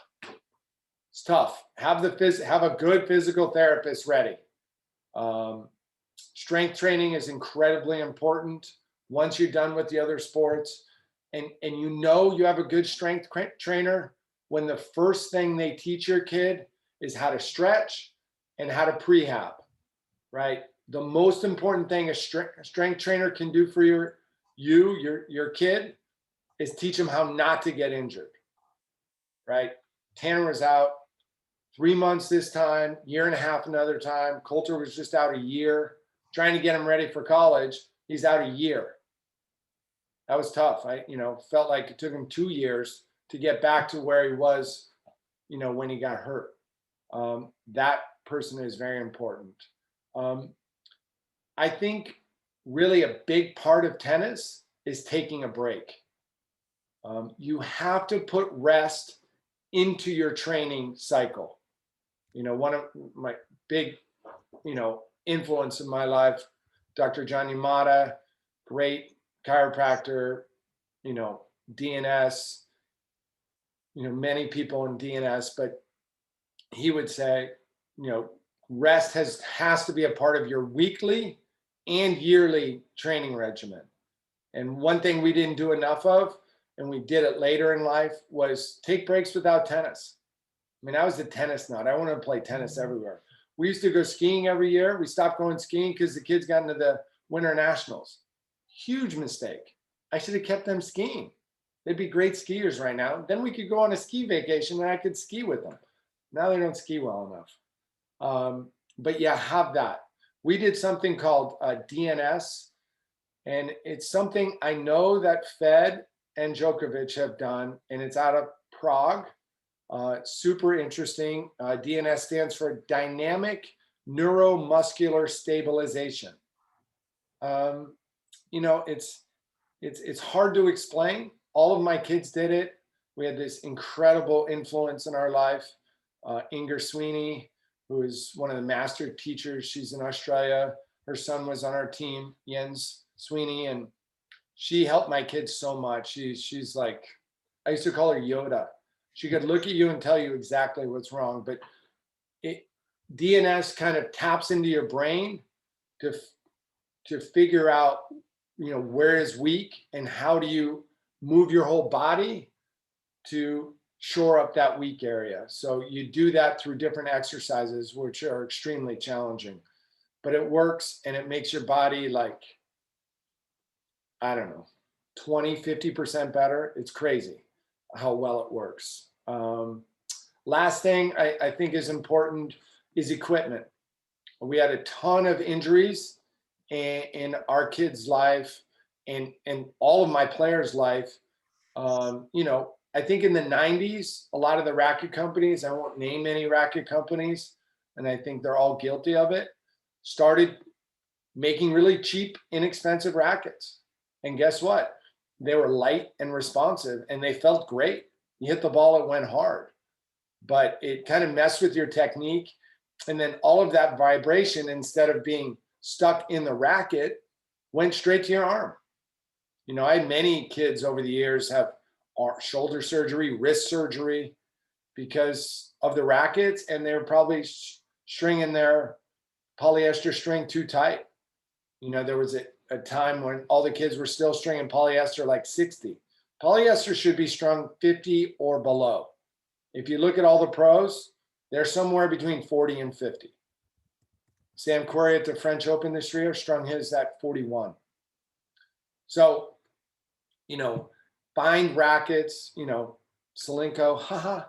it's tough. Have a good physical therapist ready. Strength training is incredibly important once you're done with the other sports. And you have a good strength trainer when the first thing they teach your kid is how to stretch and how to prehab, right? The most important thing a strength trainer can do for your kid is teach them how not to get injured, right? Tanner was out 3 months this time, 1.5 years another time. Coulter was just out a year, trying to get him ready for college. He's out a year. That was tough. I felt like it took him 2 years to get back to where he was, when he got hurt. That person is very important. I think really a big part of tennis is taking a break. You have to put rest into your training cycle. One of my big, influence in my life, Dr. John Yamada, great chiropractor, DNS, many people in DNS, but he would say, rest has to be a part of your weekly and yearly training regimen. And one thing we didn't do enough of, and we did it later in life, was take breaks without tennis. I mean, I was a tennis nut. I wanted to play tennis everywhere. We used to go skiing every year. We stopped going skiing because the kids got into the Winter Nationals. Huge mistake. I should have kept them skiing. They'd be great skiers right now. Then we could go on a ski vacation and I could ski with them. Now they don't ski well enough. But yeah, have that. We did something called DNS, and it's something I know that Fed and Djokovic have done, and it's out of Prague. Super interesting. DNS stands for Dynamic Neuromuscular Stabilization. It's hard to explain. All of my kids did it. We had this incredible influence in our life. Inger Sweeney, who is one of the master teachers. She's in Australia. Her son was on our team, Jens Sweeney, and she helped my kids so much. She's like, I used to call her Yoda. She could look at you and tell you exactly what's wrong, but DNS kind of taps into your brain to figure out, where is weak and how do you move your whole body to shore up that weak area. So you do that through different exercises, which are extremely challenging, but it works and it makes your body like, I don't know, 20, 50% better. It's crazy how well it works. Last thing I think is important is equipment. We had a ton of injuries in our kids' life and all of my players' life. I think in the 90s, a lot of the racket companies, I won't name any racket companies, and I think they're all guilty of it, started making really cheap, inexpensive rackets. And guess what? They were light and responsive and they felt great. You hit the ball, it went hard, but it kind of messed with your technique. And then all of that vibration, instead of being stuck in the racket, went straight to your arm. I had many kids over the years have shoulder surgery, wrist surgery because of the rackets, and they're probably stringing their polyester string too tight. There was a time when all the kids were still stringing polyester like 60. Polyester should be strung 50 or below. If you look at all the pros, they're somewhere between 40 and 50. Sam Querrey at the French Open this year strung his at 41. So, find rackets, Solinko,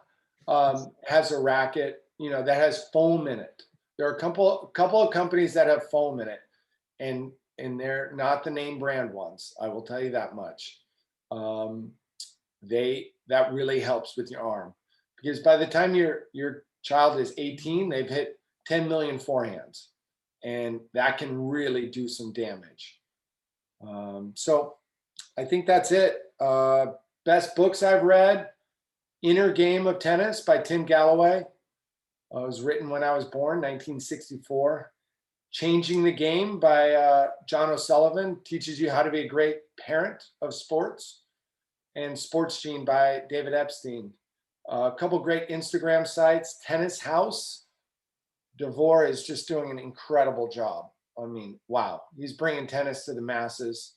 has a racket, that has foam in it. There are a couple of companies that have foam in it, and they're not the name brand ones. I will tell you that much. That really helps with your arm, because by the time your child is 18, they've hit 10 million forehands, and that can really do some damage. So I think that's it. Best books I've read: Inner Game of Tennis by Tim Galloway. It was written when I was born, 1964. Changing the Game by John O'Sullivan, teaches you how to be a great parent of sports. And Sports Gene by David Epstein. A couple great Instagram sites. Tennis House. DeVore is just doing an incredible job. I mean, wow. He's bringing tennis to the masses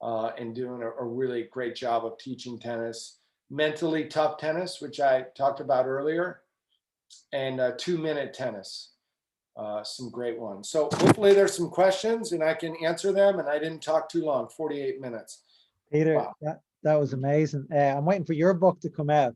and doing a really great job of teaching tennis. Mentally Tough Tennis, which I talked about earlier, and 2-Minute Tennis. Some great ones. So hopefully there's some questions and I can answer them, and I didn't talk too long, 48 minutes. Peter, Wow. that was amazing. I'm waiting for your book to come out.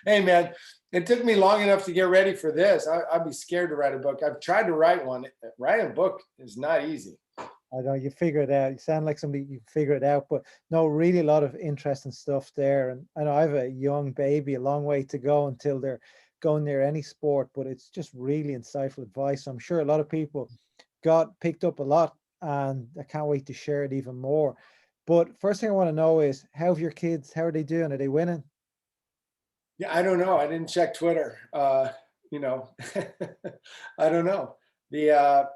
Hey man, it took me long enough to get ready for this. I'd be scared to write a book. I've tried to write one. Writing a book is not easy. I know you figure it out. You sound like somebody you figure it out, but no, really a lot of interesting stuff there. And I know I have a young baby, a long way to go until they're going near any sport, but it's just really insightful advice. I'm sure a lot of people picked up a lot, and I can't wait to share it even more. But first thing I want to know is, how have your kids? How are they doing? Are they winning? Yeah, I don't know. I didn't check Twitter. I don't know. Here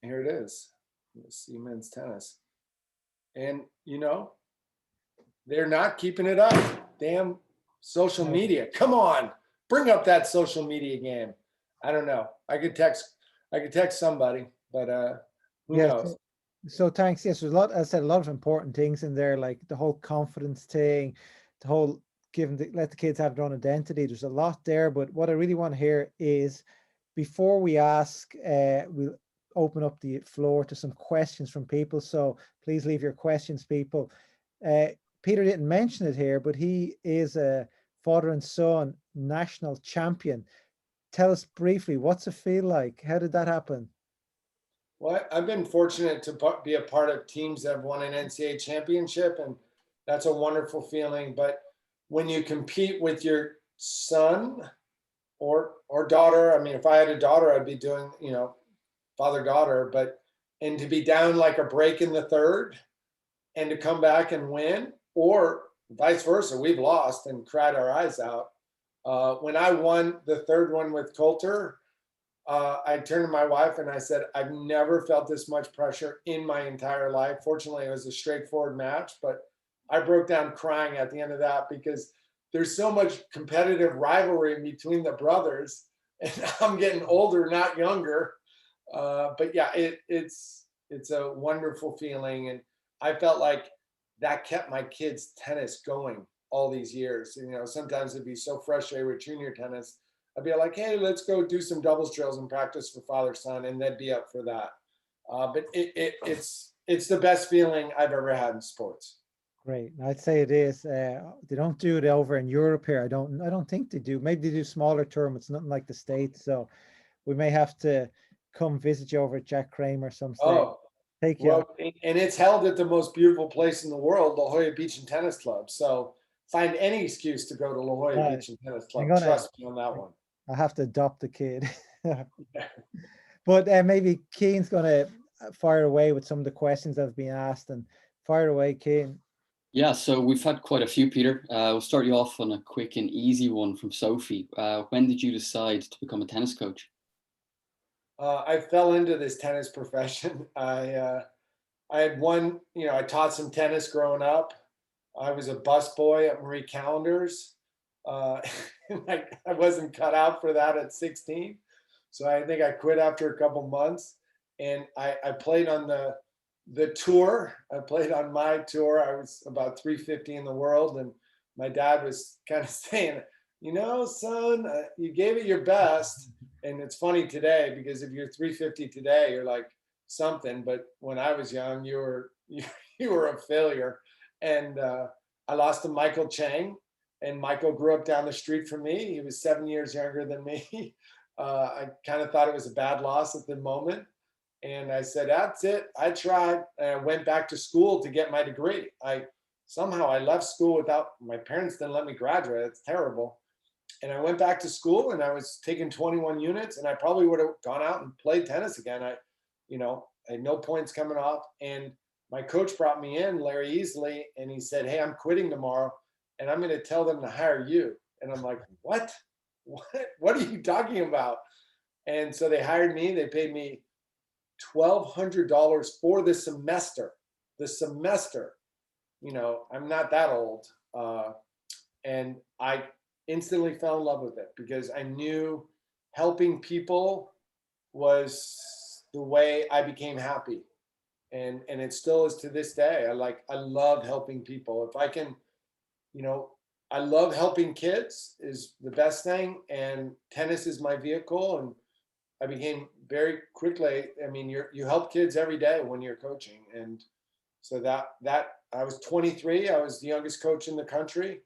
it is. Let's see, men's tennis. And they're not keeping it up. Damn social media. Come on. Bring up that social media game. I don't know. I could text somebody, but who knows? So thanks. Yes, there's a lot. As I said, a lot of important things in there, like the whole confidence thing, the whole let the kids have their own identity. There's a lot there, but what I really want to hear is, before we ask, we'll open up the floor to some questions from people. So please leave your questions, people. Peter didn't mention it here, but he is a father and son national champion. Tell us briefly, what's it feel like? How did that happen? Well, I've been fortunate to be a part of teams that have won an NCAA championship, and that's a wonderful feeling. But when you compete with your son or daughter, I mean, if I had a daughter, I'd be doing, father-daughter, and to be down like a break in the third and to come back and win, or vice versa, we've lost and cried our eyes out. When I won the third one with Coulter, I turned to my wife and I said, I've never felt this much pressure in my entire life. Fortunately, it was a straightforward match, but I broke down crying at the end of that because there's so much competitive rivalry between the brothers, and I'm getting older, not younger. But yeah, it's a wonderful feeling. And I felt like that kept my kids' tennis going all these years. You know, sometimes it'd be so frustrated with junior tennis. I'd be like, hey, let's go do some doubles drills and practice for father-son, and they'd be up for that. But it's the best feeling I've ever had in sports. Great. I'd say it is. They don't do it over in Europe here. I don't think they do. Maybe they do smaller tournaments, nothing like the States. So we may have to come visit you over at Jack Kramer some stage. Oh, Take you. well, and it's held at the most beautiful place in the world, La Jolla Beach and Tennis Club. So find any excuse to go to La Jolla Right. Beach and Tennis I'm Club. gonna Trust me on that one. I have to adopt the kid. But maybe Keane's gonna fire away with some of the questions that have been asked, and fire away, Keane. Yeah, so we've had quite a few, Peter. We'll start you off on a quick and easy one from Sophie. When did you decide to become a tennis coach? I fell into this tennis profession. I had one, you know, I taught some tennis growing up. I was a busboy at Marie Callender's. I wasn't cut out for that at 16. So I think I quit after a couple months. And I played on the tour. I played on my tour. I was about 350 in the world. And my dad was kind of saying, you know, son, you gave it your best. And it's funny today, because if you're 350 today, you're like something. But when I was young, you were a failure. And I lost to Michael Chang. And Michael grew up down the street from me. He was 7 years younger than me. I kind of thought it was a bad loss at the moment. And I said, that's it. I tried. And I went back to school to get my degree. Somehow I left school without, my parents didn't let me graduate. It's terrible. And I went back to school, and I was taking 21 units, and I probably would have gone out and played tennis again. I had no points coming off. And my coach brought me in, Larry Easley, and he said, hey, I'm quitting tomorrow, and I'm going to tell them to hire you. And I'm like, what are you talking about? And so they hired me. They paid me $1,200 for the semester. You know, I'm not that old. And I instantly fell in love with it, because I knew helping people was the way I became happy. And it still is to this day. I love helping people. If I can, you know, I love helping kids is the best thing. And tennis is my vehicle. And I became very quickly, I mean, you help kids every day when you're coaching. And so that I was 23. I was the youngest coach in the country.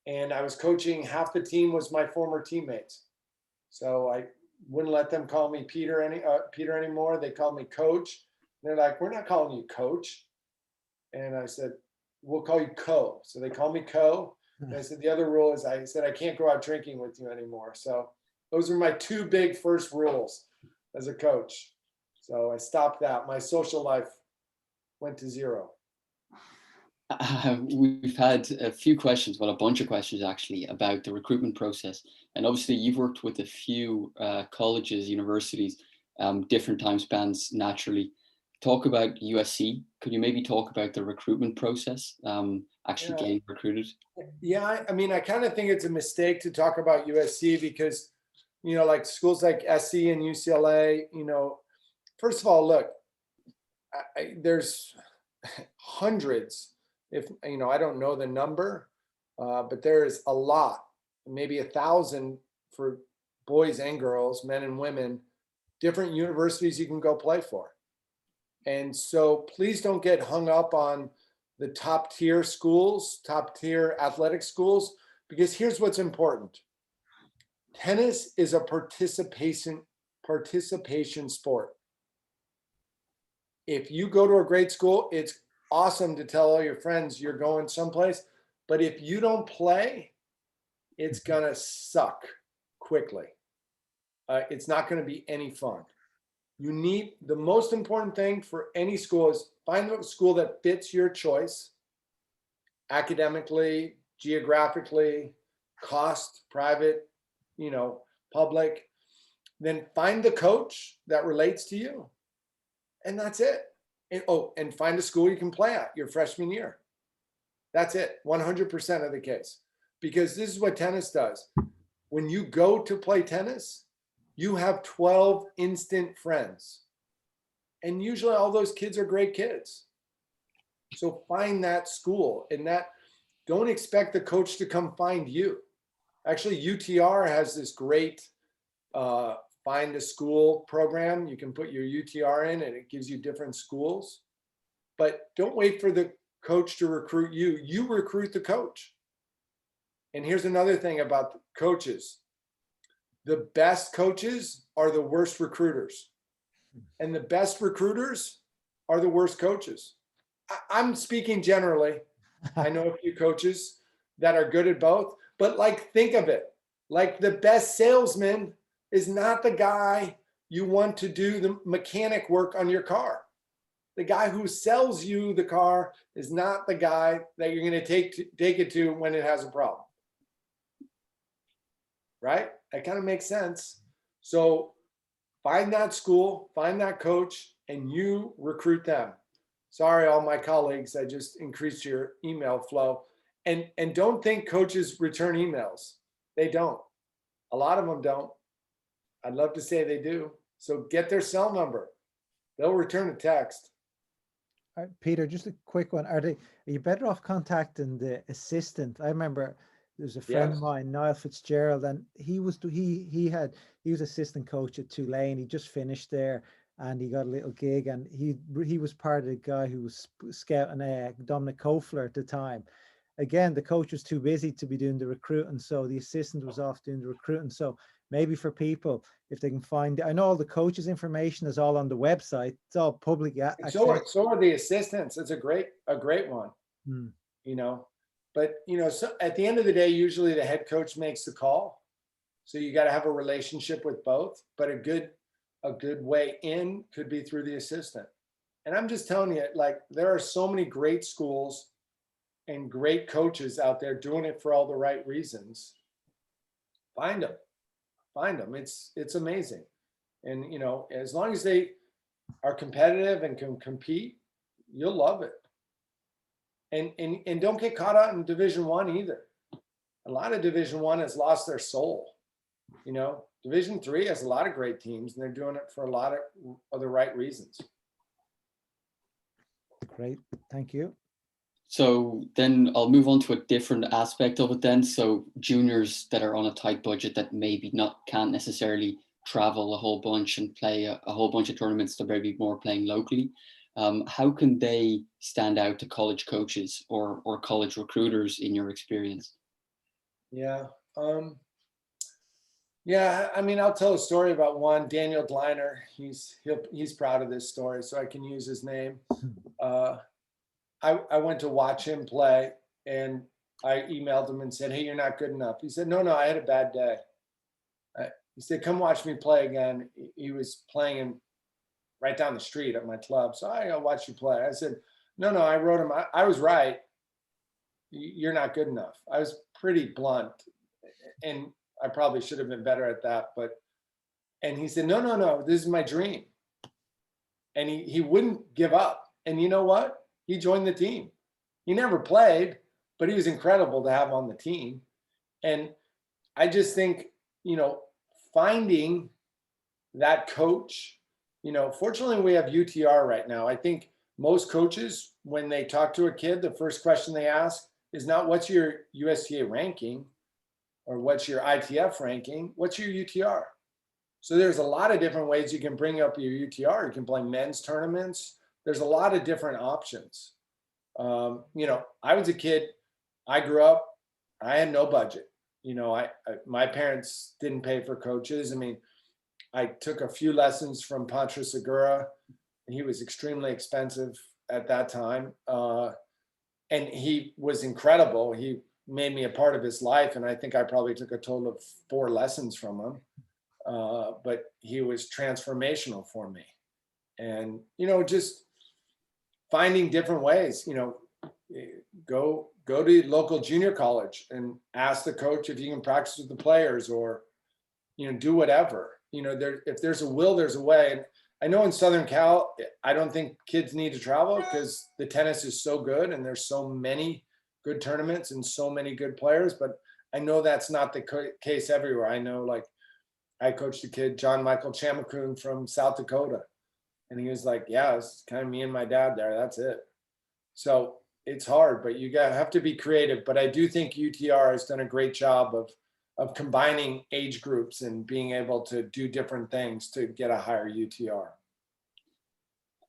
And I was coaching, half the team was my former teammates. So I wouldn't let them call me Peter anymore. They called me coach. They're like, we're not calling you coach. And I said, we'll call you Co. So they call me Co. And I said, the other rule is, I said, I can't go out drinking with you anymore. So those were my two big first rules as a coach. So I stopped that. My social life went to zero. We've had a few questions, well, a bunch of questions actually, about the recruitment process. And obviously you've worked with a few colleges, universities, different time spans naturally. Talk about USC. Could you maybe talk about the recruitment process, actually getting recruited? Yeah, I mean, I kind of think it's a mistake to talk about USC, because, you know, like schools like SC and UCLA, you know, first of all, look, there's hundreds, if, you know, I don't know the number, but there is a lot, maybe 1,000 for boys and girls, men and women, different universities you can go play for. And so please don't get hung up on the top tier schools, top tier athletic schools, because here's what's important. Tennis is a participation sport. If you go to a great school, it's awesome to tell all your friends you're going someplace, but if you don't play, it's gonna suck quickly. It's not gonna be any fun. You need, the most important thing for any school is find a school that fits your choice, academically, geographically, cost, private, you know, public. Then find the coach that relates to you. And that's it. And find a school you can play at your freshman year. That's it, 100% of the case. Because this is what tennis does. When you go to play tennis, you have 12 instant friends. And usually all those kids are great kids. So find that school. And that, don't expect the coach to come find you. Actually, UTR has this great find a school program. You can put your UTR in and it gives you different schools. But don't wait for the coach to recruit you. You recruit the coach. And here's another thing about coaches. The best coaches are the worst recruiters. And the best recruiters are the worst coaches. I'm speaking generally. I know a few coaches that are good at both, but like, think of it. Like the best salesman is not the guy you want to do the mechanic work on your car. The guy who sells you the car is not the guy that you're going to take it to when it has a problem. Right? That kind of makes sense. So find that school, find that coach, and you recruit them. Sorry, all my colleagues, I just increased your email flow. And don't think coaches return emails. They don't. A lot of them don't. I'd love to say they do. So get their cell number. They'll return a text. All right, Peter, just a quick one. Are you better off contacting the assistant? I remember there's a friend of mine, Niall Fitzgerald, and he was assistant coach at Tulane. He just finished there and he got a little gig, and he was part of the guy who was scouting Dominic Kofler at the time. Again, the coach was too busy to be doing the recruiting, so the assistant was off doing the recruiting. So maybe for people, if they can find, I know all the coaches' information is all on the website. It's all public access. So are the assistants. It's a great one. You know, but you know, so at the end of the day, usually the head coach makes the call. So you got to have a relationship with both, but a good way in could be through the assistant. And I'm just telling you, like, there are so many great schools and great coaches out there doing it for all the right reasons. Find them. It's amazing. And, you know, as long as they are competitive and can compete, you'll love it. And don't get caught out in Division I either. A lot of Division I has lost their soul. You know, Division III has a lot of great teams, and they're doing it for a lot of the right reasons. Great, thank you. So then I'll move on to a different aspect of it then. So juniors that are on a tight budget that maybe can't necessarily travel a whole bunch and play a whole bunch of tournaments, they're maybe more playing locally. How can they stand out to college coaches or college recruiters in your experience? Yeah. Yeah, I mean, I'll tell a story about one, Daniel Dliner. He's proud of this story, so I can use his name. I went to watch him play, and I emailed him and said, "Hey, you're not good enough." He said, No, I had a bad day. He said, "Come watch me play again." He was playing right down the street at my club. So I'll watch you play. I said, No, I wrote him. I was right. You're not good enough. I was pretty blunt, and I probably should have been better at that. And he said, No, this is my dream. And he wouldn't give up. And you know what? He joined the team. He never played, but he was incredible to have on the team. And I just think, you know, finding that coach, you know, fortunately we have UTR right now. I think most coaches, when they talk to a kid, the first question they ask is not what's your USTA ranking or what's your ITF ranking, what's your UTR? So there's a lot of different ways you can bring up your UTR. You can play men's tournaments. There's a lot of different options. You know, I was a kid, I grew up, I had no budget. You know, my parents didn't pay for coaches. I mean, I took a few lessons from Pantra Segura, and he was extremely expensive at that time. And he was incredible. He made me a part of his life. And I think I probably took a total of 4 lessons from him. But he was transformational for me. And, you know, just finding different ways, you know, go to local junior college and ask the coach if you can practice with the players, or, you know, do whatever. You know, if there's a will, there's a way. And I know in Southern Cal, I don't think kids need to travel because the tennis is so good and there's so many good tournaments and so many good players, but I know that's not the case everywhere. I know, like, I coached a kid, John Michael Chamakun from South Dakota. And he was like, yeah, it's kind of me and my dad there. That's it. So it's hard, but you have to be creative. But I do think UTR has done a great job of combining age groups and being able to do different things to get a higher UTR.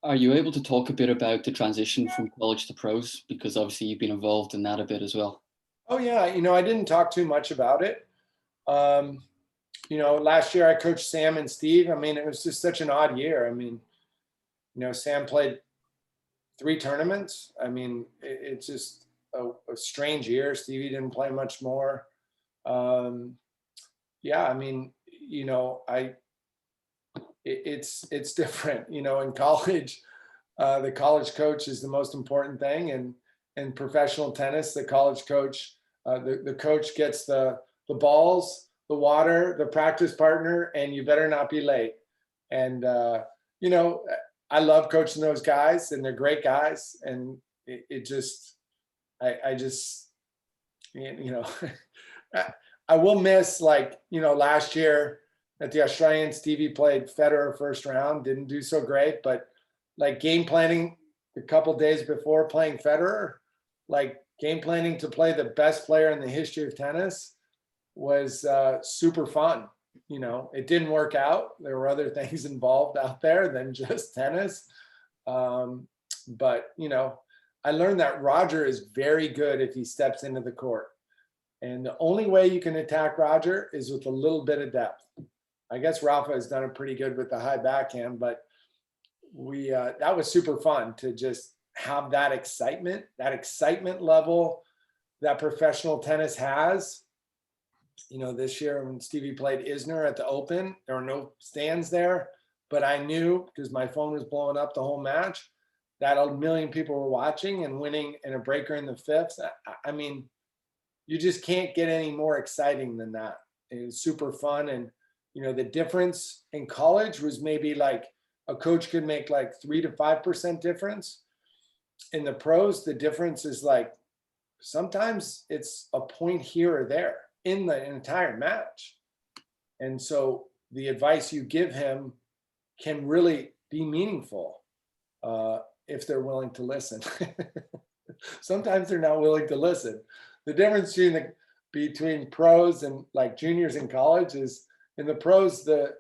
Are you able to talk a bit about the transition from college to pros? Because obviously you've been involved in that a bit as well. Oh yeah, I didn't talk too much about it. Last year I coached Sam and Steve. I mean, it was just such an odd year. I mean, Sam played 3 tournaments. I mean, it's just a strange year. Stevie didn't play much more. Yeah, I mean, it's different. In college, the college coach is the most important thing, and in professional tennis, the college coach, the coach gets the balls, the water, the practice partner, and you better not be late. And I love coaching those guys, and they're great guys. And I just, I will miss, last year at the Australian, Stevie played Federer first round, didn't do so great, but game planning a couple days before playing Federer, game planning to play the best player in the history of tennis was super fun. It didn't work out. There were other things involved out there than just tennis. But I learned that Roger is very good if he steps into the court. And the only way you can attack Roger is with a little bit of depth. I guess Rafa has done it pretty good with the high backhand, but that was super fun to just have that excitement level that professional tennis has. This year when Stevie played Isner at the Open, there were no stands there, but I knew, because my phone was blowing up the whole match, that 1 million people were watching and winning in a breaker in the fifth. I mean, you just can't get any more exciting than that. It was super fun. And, the difference in college was maybe a coach could make 3 to 5% difference. In the pros, the difference is sometimes it's a point here or there in the entire match. And so the advice you give him can really be meaningful if they're willing to listen. Sometimes they're not willing to listen. The difference between pros and juniors in college is, in the pros, the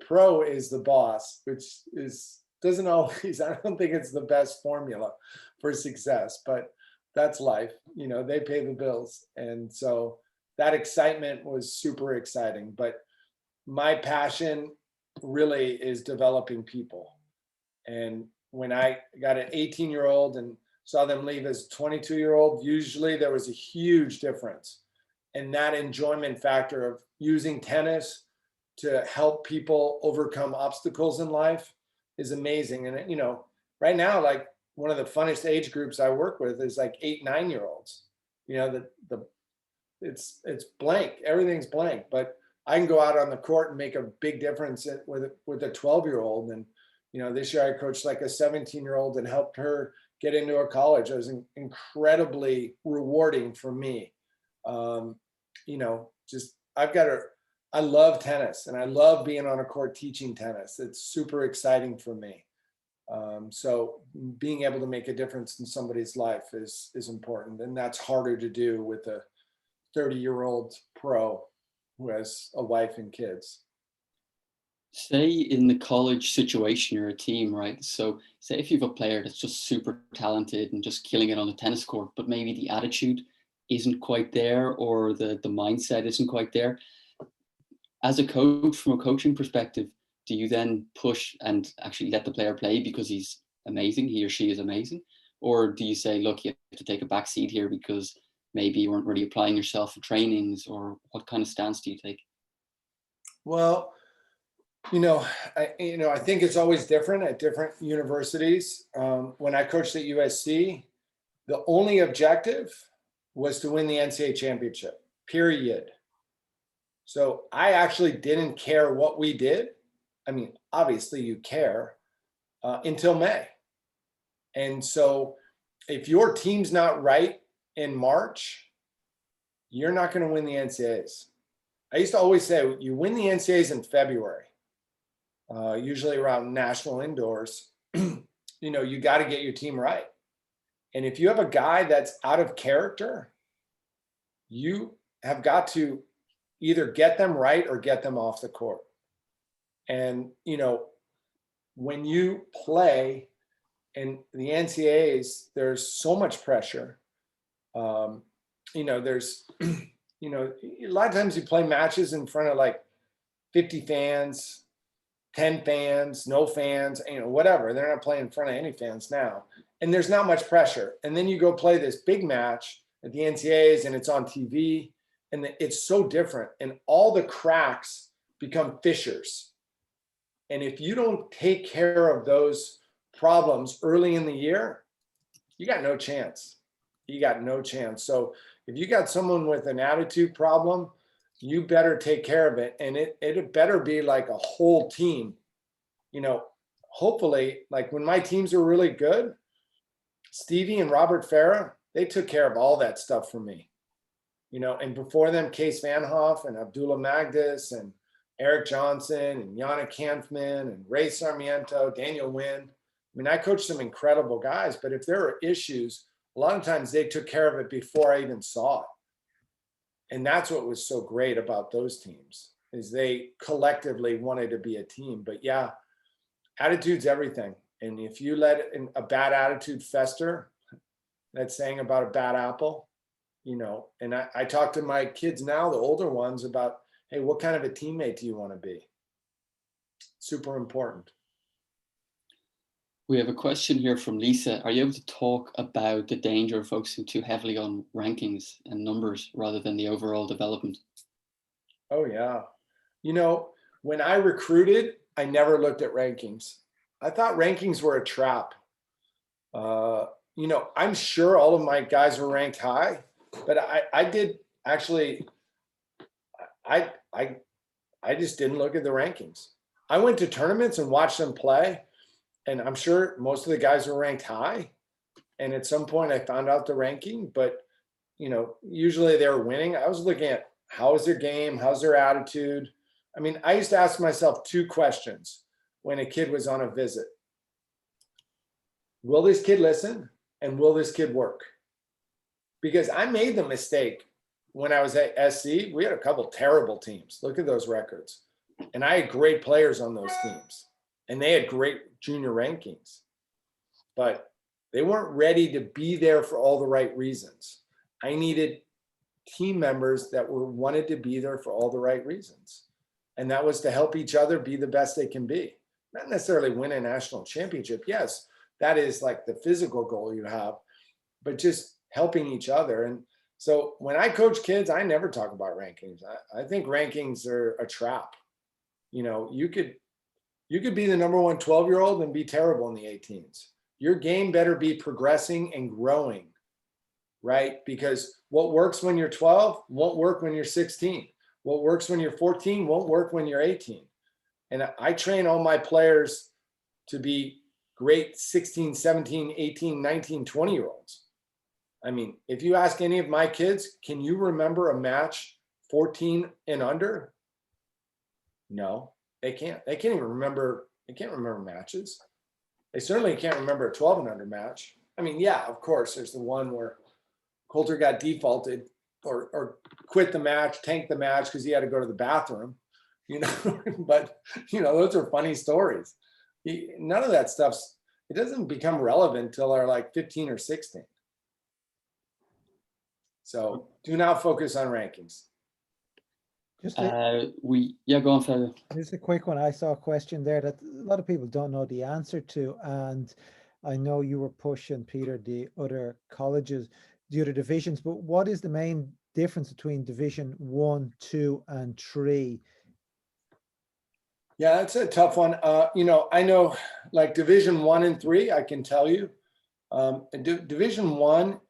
pro is the boss, which doesn't always, I don't think it's the best formula for success, but that's life. They pay the bills. And so that excitement was super exciting. But my passion really is developing people. And when I got an 18-year-old and saw them leave as 22-year-old, usually there was a huge difference. And that enjoyment factor of using tennis to help people overcome obstacles in life is amazing. And, right now, one of the funnest age groups I work with is 8, 9-year-olds. It's blank. Everything's blank, but I can go out on the court and make a big difference with a 12-year-old. And, this year I coached a 17-year-old and helped her get into a college. It was incredibly rewarding for me. I love tennis, and I love being on a court teaching tennis. It's super exciting for me. So being able to make a difference in somebody's life is important. And that's harder to do with a 30-year-old pro who has a wife and kids. Say in the college situation, you're a team, right? So say if you have a player that's just super talented and just killing it on the tennis court, but maybe the attitude isn't quite there, or the mindset isn't quite there. As a coach, from a coaching perspective, do you then push and actually let the player play because he's amazing, he or she is amazing? Or do you say, look, you have to take a back seat here because maybe you weren't really applying yourself for trainings? Or what kind of stance do you take? Well, I think it's always different at different universities. When I coached at USC, the only objective was to win the NCAA championship, period. So I actually didn't care what we did. I mean, obviously you care until May. And so if your team's not right in March, you're not going to win the NCAAs. I used to always say, you win the NCAAs in February, usually around national indoors. You got to get your team right. And if you have a guy that's out of character, you have got to either get them right or get them off the court. And, you know, when you play in the NCAAs, there's so much pressure. You know, there's, you know, a lot of times you play matches in front of like 50 fans, 10 fans, no fans, you know, whatever. They're not playing in front of any fans now. And there's not much pressure. And then you go play this big match at the NCAAs and it's on TV and it's so different. And all the cracks become fissures. And if you don't take care of those problems early in the year, you got no chance. You got no chance. So if you got someone with an attitude problem, you better take care of it. And it better be like a whole team. You know, hopefully, like when my teams were really good, Stevie and Robert Farah, they took care of all that stuff for me. You know, and before them, Case Van Hoff and Abdullah Magdis and Eric Johnson and Yannick Hanfman and Ray Sarmiento, Daniel Wynn. I mean, I coached some incredible guys, but if there were issues, a lot of times they took care of it before I even saw it. And that's what was so great about those teams, is they collectively wanted to be a team. But yeah, attitude's everything. And if you let a bad attitude fester, that saying about a bad apple, you know, and I talk to my kids now, the older ones, about, hey, what kind of a teammate do you want to be? Super important. We have a question here from Lisa. Are you able to talk about the danger of focusing too heavily on rankings and numbers rather than the overall development? Oh, yeah. You know, when I recruited, I never looked at rankings. I thought rankings were a trap. You know, I'm sure all of my guys were ranked high, but I did actually, I just didn't look at the rankings. I went to tournaments and watched them play. And I'm sure most of the guys were ranked high. And at some point I found out the ranking, but you know, usually they were winning. I was looking at how is their game? How's their attitude? I mean, I used to ask myself two questions when a kid was on a visit. Will this kid listen? And will this kid work? Because I made the mistake when I was at SC. We had a couple terrible teams. Look at those records. And I had great players on those teams. And they had great junior rankings, but they weren't ready to be there for all the right reasons. I needed team members that wanted to be there for all the right reasons. And that was to help each other be the best they can be. Not necessarily win a national championship. Yes, that is like the physical goal you have, but just helping each other. And so when I coach kids, I never talk about rankings. I think rankings are a trap. You know, you could be the number one 12-year-old and be terrible in the 18s. Your game better be progressing and growing, right? Because what works when you're 12 won't work when you're 16. What works when you're 14 won't work when you're 18. And I train all my players to be great 16, 17, 18, 19, 20-year-olds. I mean, if you ask any of my kids, can you remember a match 14 and under? No. They can't even remember, they can't remember matches. They certainly can't remember a 12 and under match. I mean, yeah, of course, there's the one where Coulter got defaulted or quit the match, tanked the match because he had to go to the bathroom, you know, but, you know, those are funny stories. None of that stuff's, it doesn't become relevant till they're like 15 or 16. So do not focus on rankings. Go on, Fabio. Just a quick one. I saw a question there that a lot of people don't know the answer to, and I know you were pushing, Peter, the other colleges, the other divisions, but what is the main difference between Division 1, 2, and 3? Yeah, that's a tough one. You know, I know like Division 1 and 3, I can tell you. Division 1,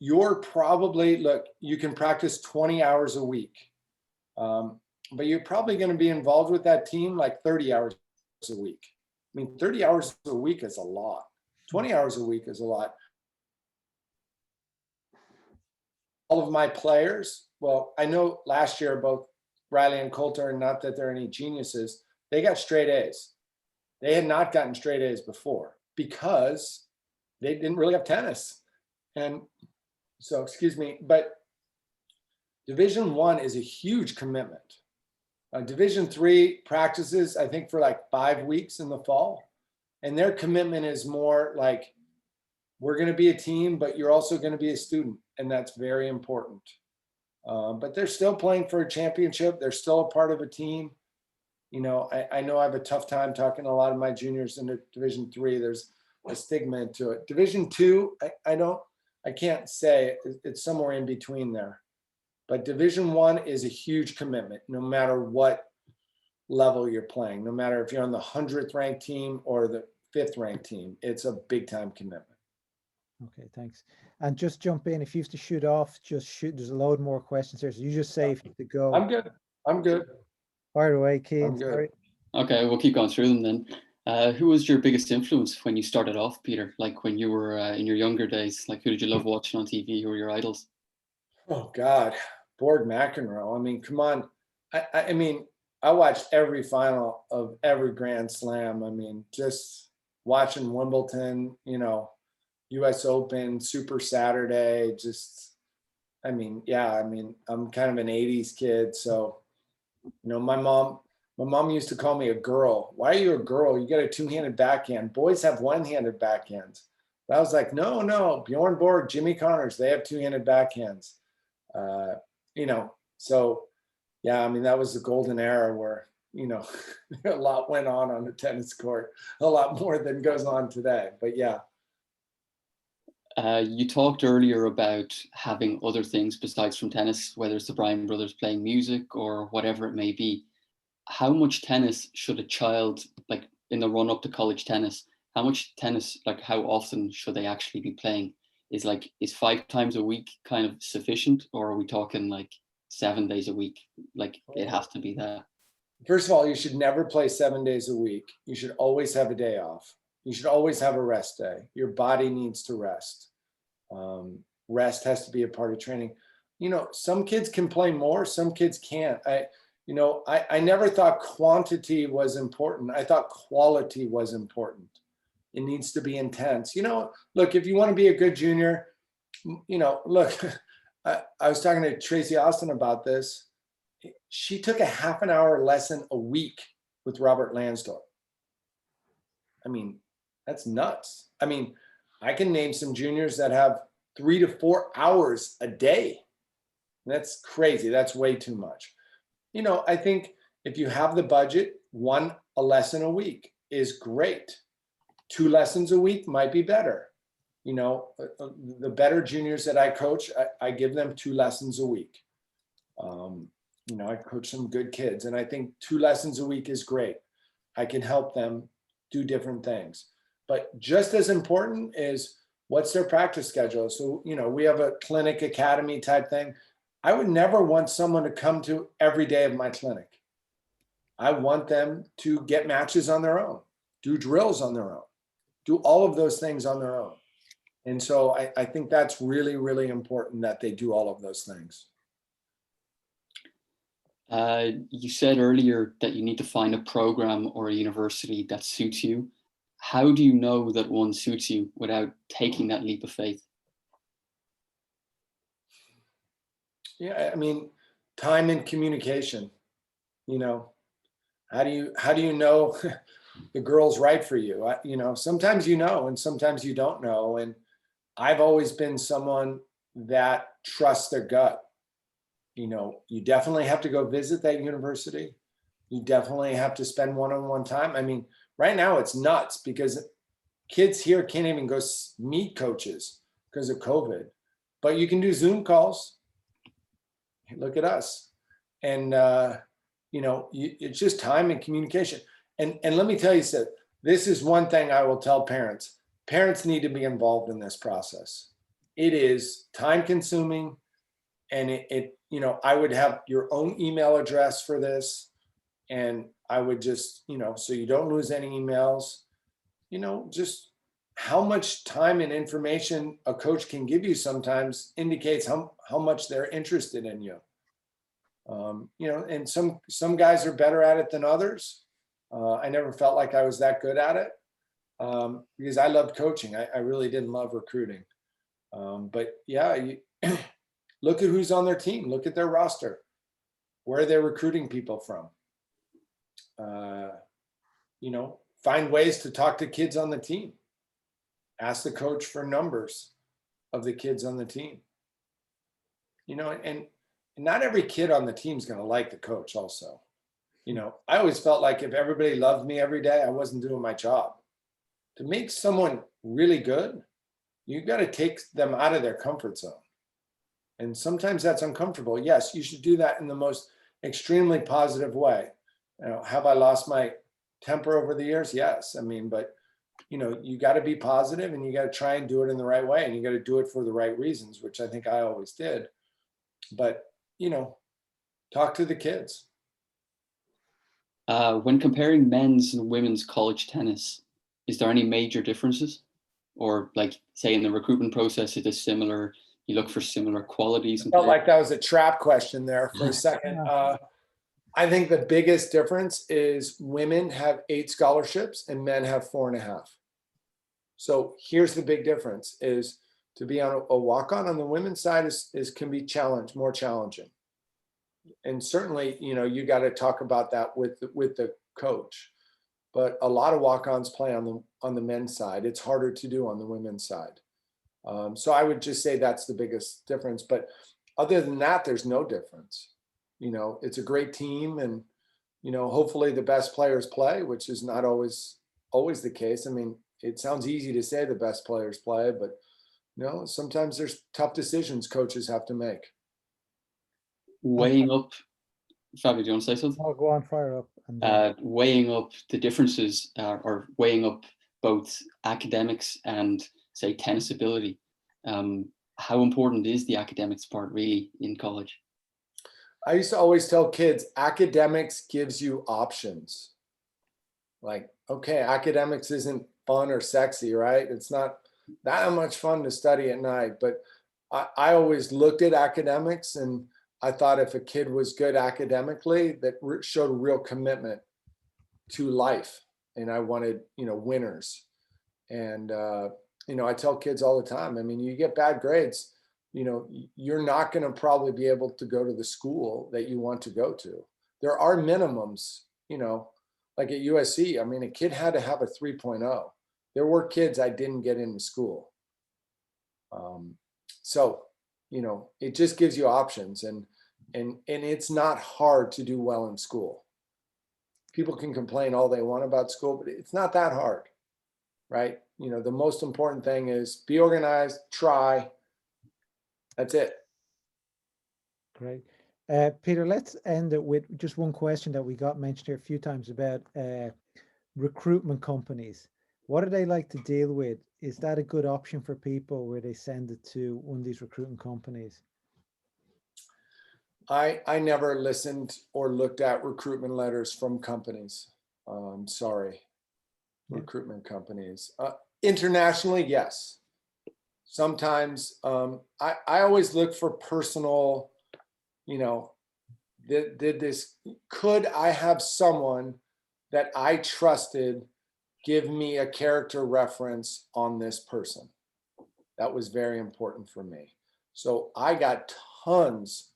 you're probably, look, you can practice 20 hours a week. But you're probably going to be involved with that team like 30 hours a week. I mean, 30 hours a week is a lot. 20 hours a week is a lot. All of my players, well, I know last year both Riley and Coulter, and not that they're any geniuses, they got straight A's. They had not gotten straight A's before because they didn't really have tennis. And so, excuse me, but Division I is a huge commitment. Division III practices, I think, for like 5 weeks in the fall. And their commitment is more like, we're going to be a team, but you're also going to be a student. And that's very important. But they're still playing for a championship. They're still a part of a team. You know, I know I have a tough time talking to a lot of my juniors into Division III. There's a stigma to it. Division II, I can't say. It's somewhere in between there. But Division I is a huge commitment, no matter what level you're playing, no matter if you're on the 100th ranked team or the 5th ranked team. It's a big time commitment. Okay, thanks. And just jump in. If you have to shoot off, just shoot. There's a load more questions here. So you just say if you have to go. I'm good. I'm good. Fire away, Keith. I'm good. Okay, we'll keep going through them then. Who was your biggest influence when you started off, Peter? Like when you were in your younger days, like who did you love watching on TV? Who were your idols? Oh God, Board McEnroe. I mean, come on. I mean, I watched every final of every Grand Slam. I mean, just watching Wimbledon, you know, US Open, Super Saturday, just, I mean, yeah, I mean, I'm kind of an 80s kid. So, you know, my mom used to call me a girl. Why are you a girl? You got a two-handed backhand. Boys have one-handed backhands. But I was like, no, Bjorn Borg, Jimmy Connors, they have two-handed backhands. You know, so yeah, I mean, that was the golden era where, you know, a lot went on the tennis court, a lot more than goes on today. But yeah. You talked earlier about having other things besides from tennis, whether it's the Bryan brothers playing music or whatever it may be. How much tennis should a child, like in the run up to college tennis, how much tennis, like how often should they actually be playing? Is 5 times a week kind of sufficient, or are we talking like 7 days a week? Like it has to be that. First of all, you should never play 7 days a week. You should always have a day off. You should always have a rest day. Your body needs to rest. Rest has to be a part of training. You know, some kids can play more, some kids can't. I never thought quantity was important. I thought quality was important. It needs to be intense. You know, look, if you want to be a good junior, you know, look, I was talking to Tracy Austin about this. She took a half an hour lesson a week with Robert Lansdorf. I mean, that's nuts. I mean, I can name some juniors that have 3 to 4 hours a day. That's crazy. That's way too much. You know, I think if you have the budget, a lesson a week is great. 2 lessons a week might be better. You know, the better juniors that I coach, I give them 2 lessons a week. You know, I coach some good kids, and I think 2 lessons a week is great. I can help them do different things. But just as important is what's their practice schedule. So, you know, we have a clinic academy type thing. I would never want someone to come to every day of my clinic. I want them to get matches on their own, do drills on their own, do all of those things on their own. And so I think that's really, really important that they do all of those things. You said earlier that you need to find a program or a university that suits you. How do you know that one suits you without taking that leap of faith? Yeah, I mean, time and communication. You know, how do you know the girl's right for you? You know, sometimes you know, and sometimes you don't know. And I've always been someone that trusts their gut. You know, you definitely have to go visit that university. You definitely have to spend one-on-one time. I mean, right now it's nuts because kids here can't even go meet coaches because of COVID, but you can do Zoom calls. Look at us. And, you know, it's just time and communication. And let me tell you, Sid, this is one thing I will tell parents. Parents need to be involved in this process. It is time consuming, and you know, I would have your own email address for this, and I would just, you know, so you don't lose any emails, you know, just how much time and information a coach can give you sometimes indicates how much they're interested in you. You know, and some guys are better at it than others. I never felt like I was that good at it because I loved coaching. I really didn't love recruiting. But yeah, look at who's on their team. Look at their roster. Where are they recruiting people from? Find ways to talk to kids on the team. Ask the coach for numbers of the kids on the team. And not every kid on the team is going to like the coach also. I always felt like if everybody loved me every day, I wasn't doing my job. To make someone really good, you got to take them out of their comfort zone. And sometimes that's uncomfortable. Yes, you should do that in the most extremely positive way. Have I lost my temper over the years? Yes. But you got to be positive, and you got to try and do it in the right way, and you got to do it for the right reasons, which I think I always did. But, talk to the kids. When comparing men's and women's college tennis, is there any major differences? Or like, say, in the recruitment process, it is similar? You look for similar qualities? I felt like that was a trap question there for a second. I think the biggest difference is women have 8 scholarships and men have 4.5. So here's the big difference: is to be on a walk-on the women's side is can be more challenging. And certainly, you got to talk about that with the coach. But a lot of walk-ons play on the men's side. It's harder to do on the women's side. So I would just say that's the biggest difference. But other than that, there's no difference. It's a great team, and hopefully the best players play, which is not always the case. It sounds easy to say the best players play, but sometimes there's tough decisions coaches have to make. Weighing up, Fabio, do you want to say something? I'll go on, fire up. Weighing up the differences, or weighing up both academics and, say, tennis ability. How important is the academics part really in college? I used to always tell kids, academics gives you options. Like, okay, academics isn't fun or sexy, right? It's not that much fun to study at night. But I always looked at academics, and I thought if a kid was good academically, that showed a real commitment to life. And I wanted, winners. And, I tell kids all the time, you get bad grades, you're not going to probably be able to go to the school that you want to go to. There are minimums, like at USC. A kid had to have a 3.0. There were kids I didn't get into school. So, it just gives you options, and it's not hard to do well in school. People can complain all they want about school, but it's not that hard, right? The most important thing is be organized, try. That's it. Great. Peter, let's end it with just one question that we got mentioned here a few times about recruitment companies. What do they like to deal with? Is that a good option for people where they send it to one of these recruiting companies? I never listened or looked at recruitment letters from companies. Sorry. Yeah. Recruitment companies. Internationally, yes. Sometimes I always look for personal, could I have someone that I trusted give me a character reference on this person? That was very important for me. So I got tons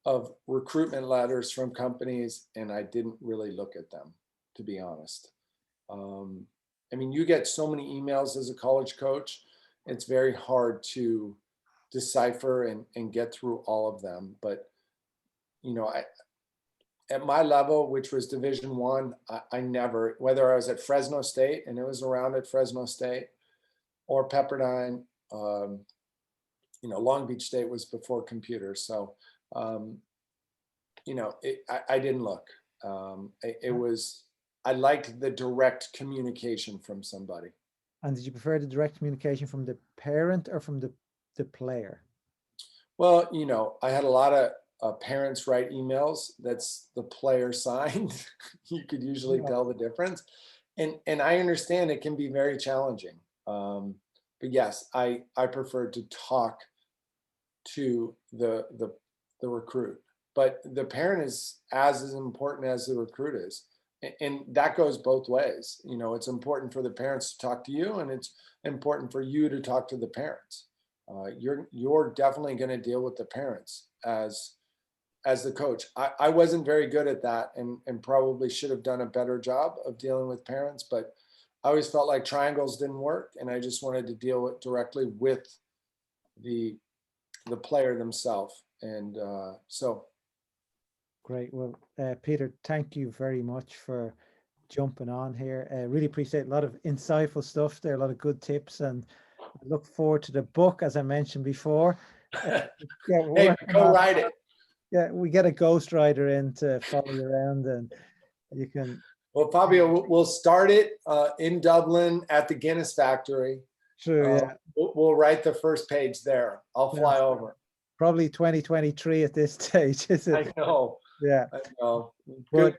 of recruitment letters from companies, and I didn't really look at them, to be honest. You get so many emails as a college coach, it's very hard to decipher and get through all of them. But, at my level, which was Division I never, whether I was at Fresno State, and it was around at Fresno State, or Pepperdine, Long Beach State was before computers. So, I didn't look. I liked the direct communication from somebody. And did you prefer the direct communication from the parent or from the player? Well, I had a lot of parents write emails that's the player signed. You could usually tell the difference. And I understand it can be very challenging. But yes, I prefer to talk to the recruit. But the parent is as important as the recruit is. And that goes both ways. It's important for the parents to talk to you, and it's important for you to talk to the parents. you're definitely going to deal with the parents as the coach. I wasn't very good at that, and probably should have done a better job of dealing with parents, but I always felt like triangles didn't work, and I just wanted to deal directly with the player themselves. And so. Great. Well, Peter, thank you very much for jumping on here. Really appreciate a lot of insightful stuff there, a lot of good tips, and I look forward to the book, as I mentioned before. Yeah, Hey, go write it. Yeah, we get a ghostwriter in to follow you around, and you can. Well, Fabio, we'll start it in Dublin at the Guinness factory. True, yeah. We'll write the first page there. I'll fly over. Probably 2023 at this stage, is it? I know. Yeah. I know. But, good.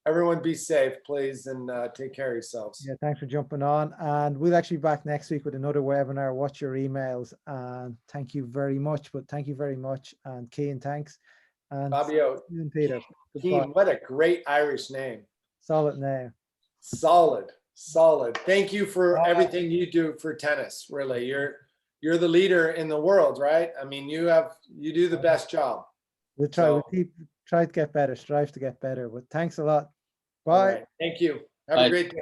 Everyone be safe, please, and take care of yourselves. Yeah, thanks for jumping on. And we'll actually be back next week with another webinar. Watch your emails. And thank you very much. But thank you very much. And Cian, thanks. And Fabio, and Peter. Cian, what a great Irish name. Solid name. Solid. Thank you for everything you do for tennis. Really, you're the leader in the world, right? I mean, you do the best job. We'll try. We'll try to get better. Strive to get better. But thanks a lot. Bye. Right. Thank you. Have a great day.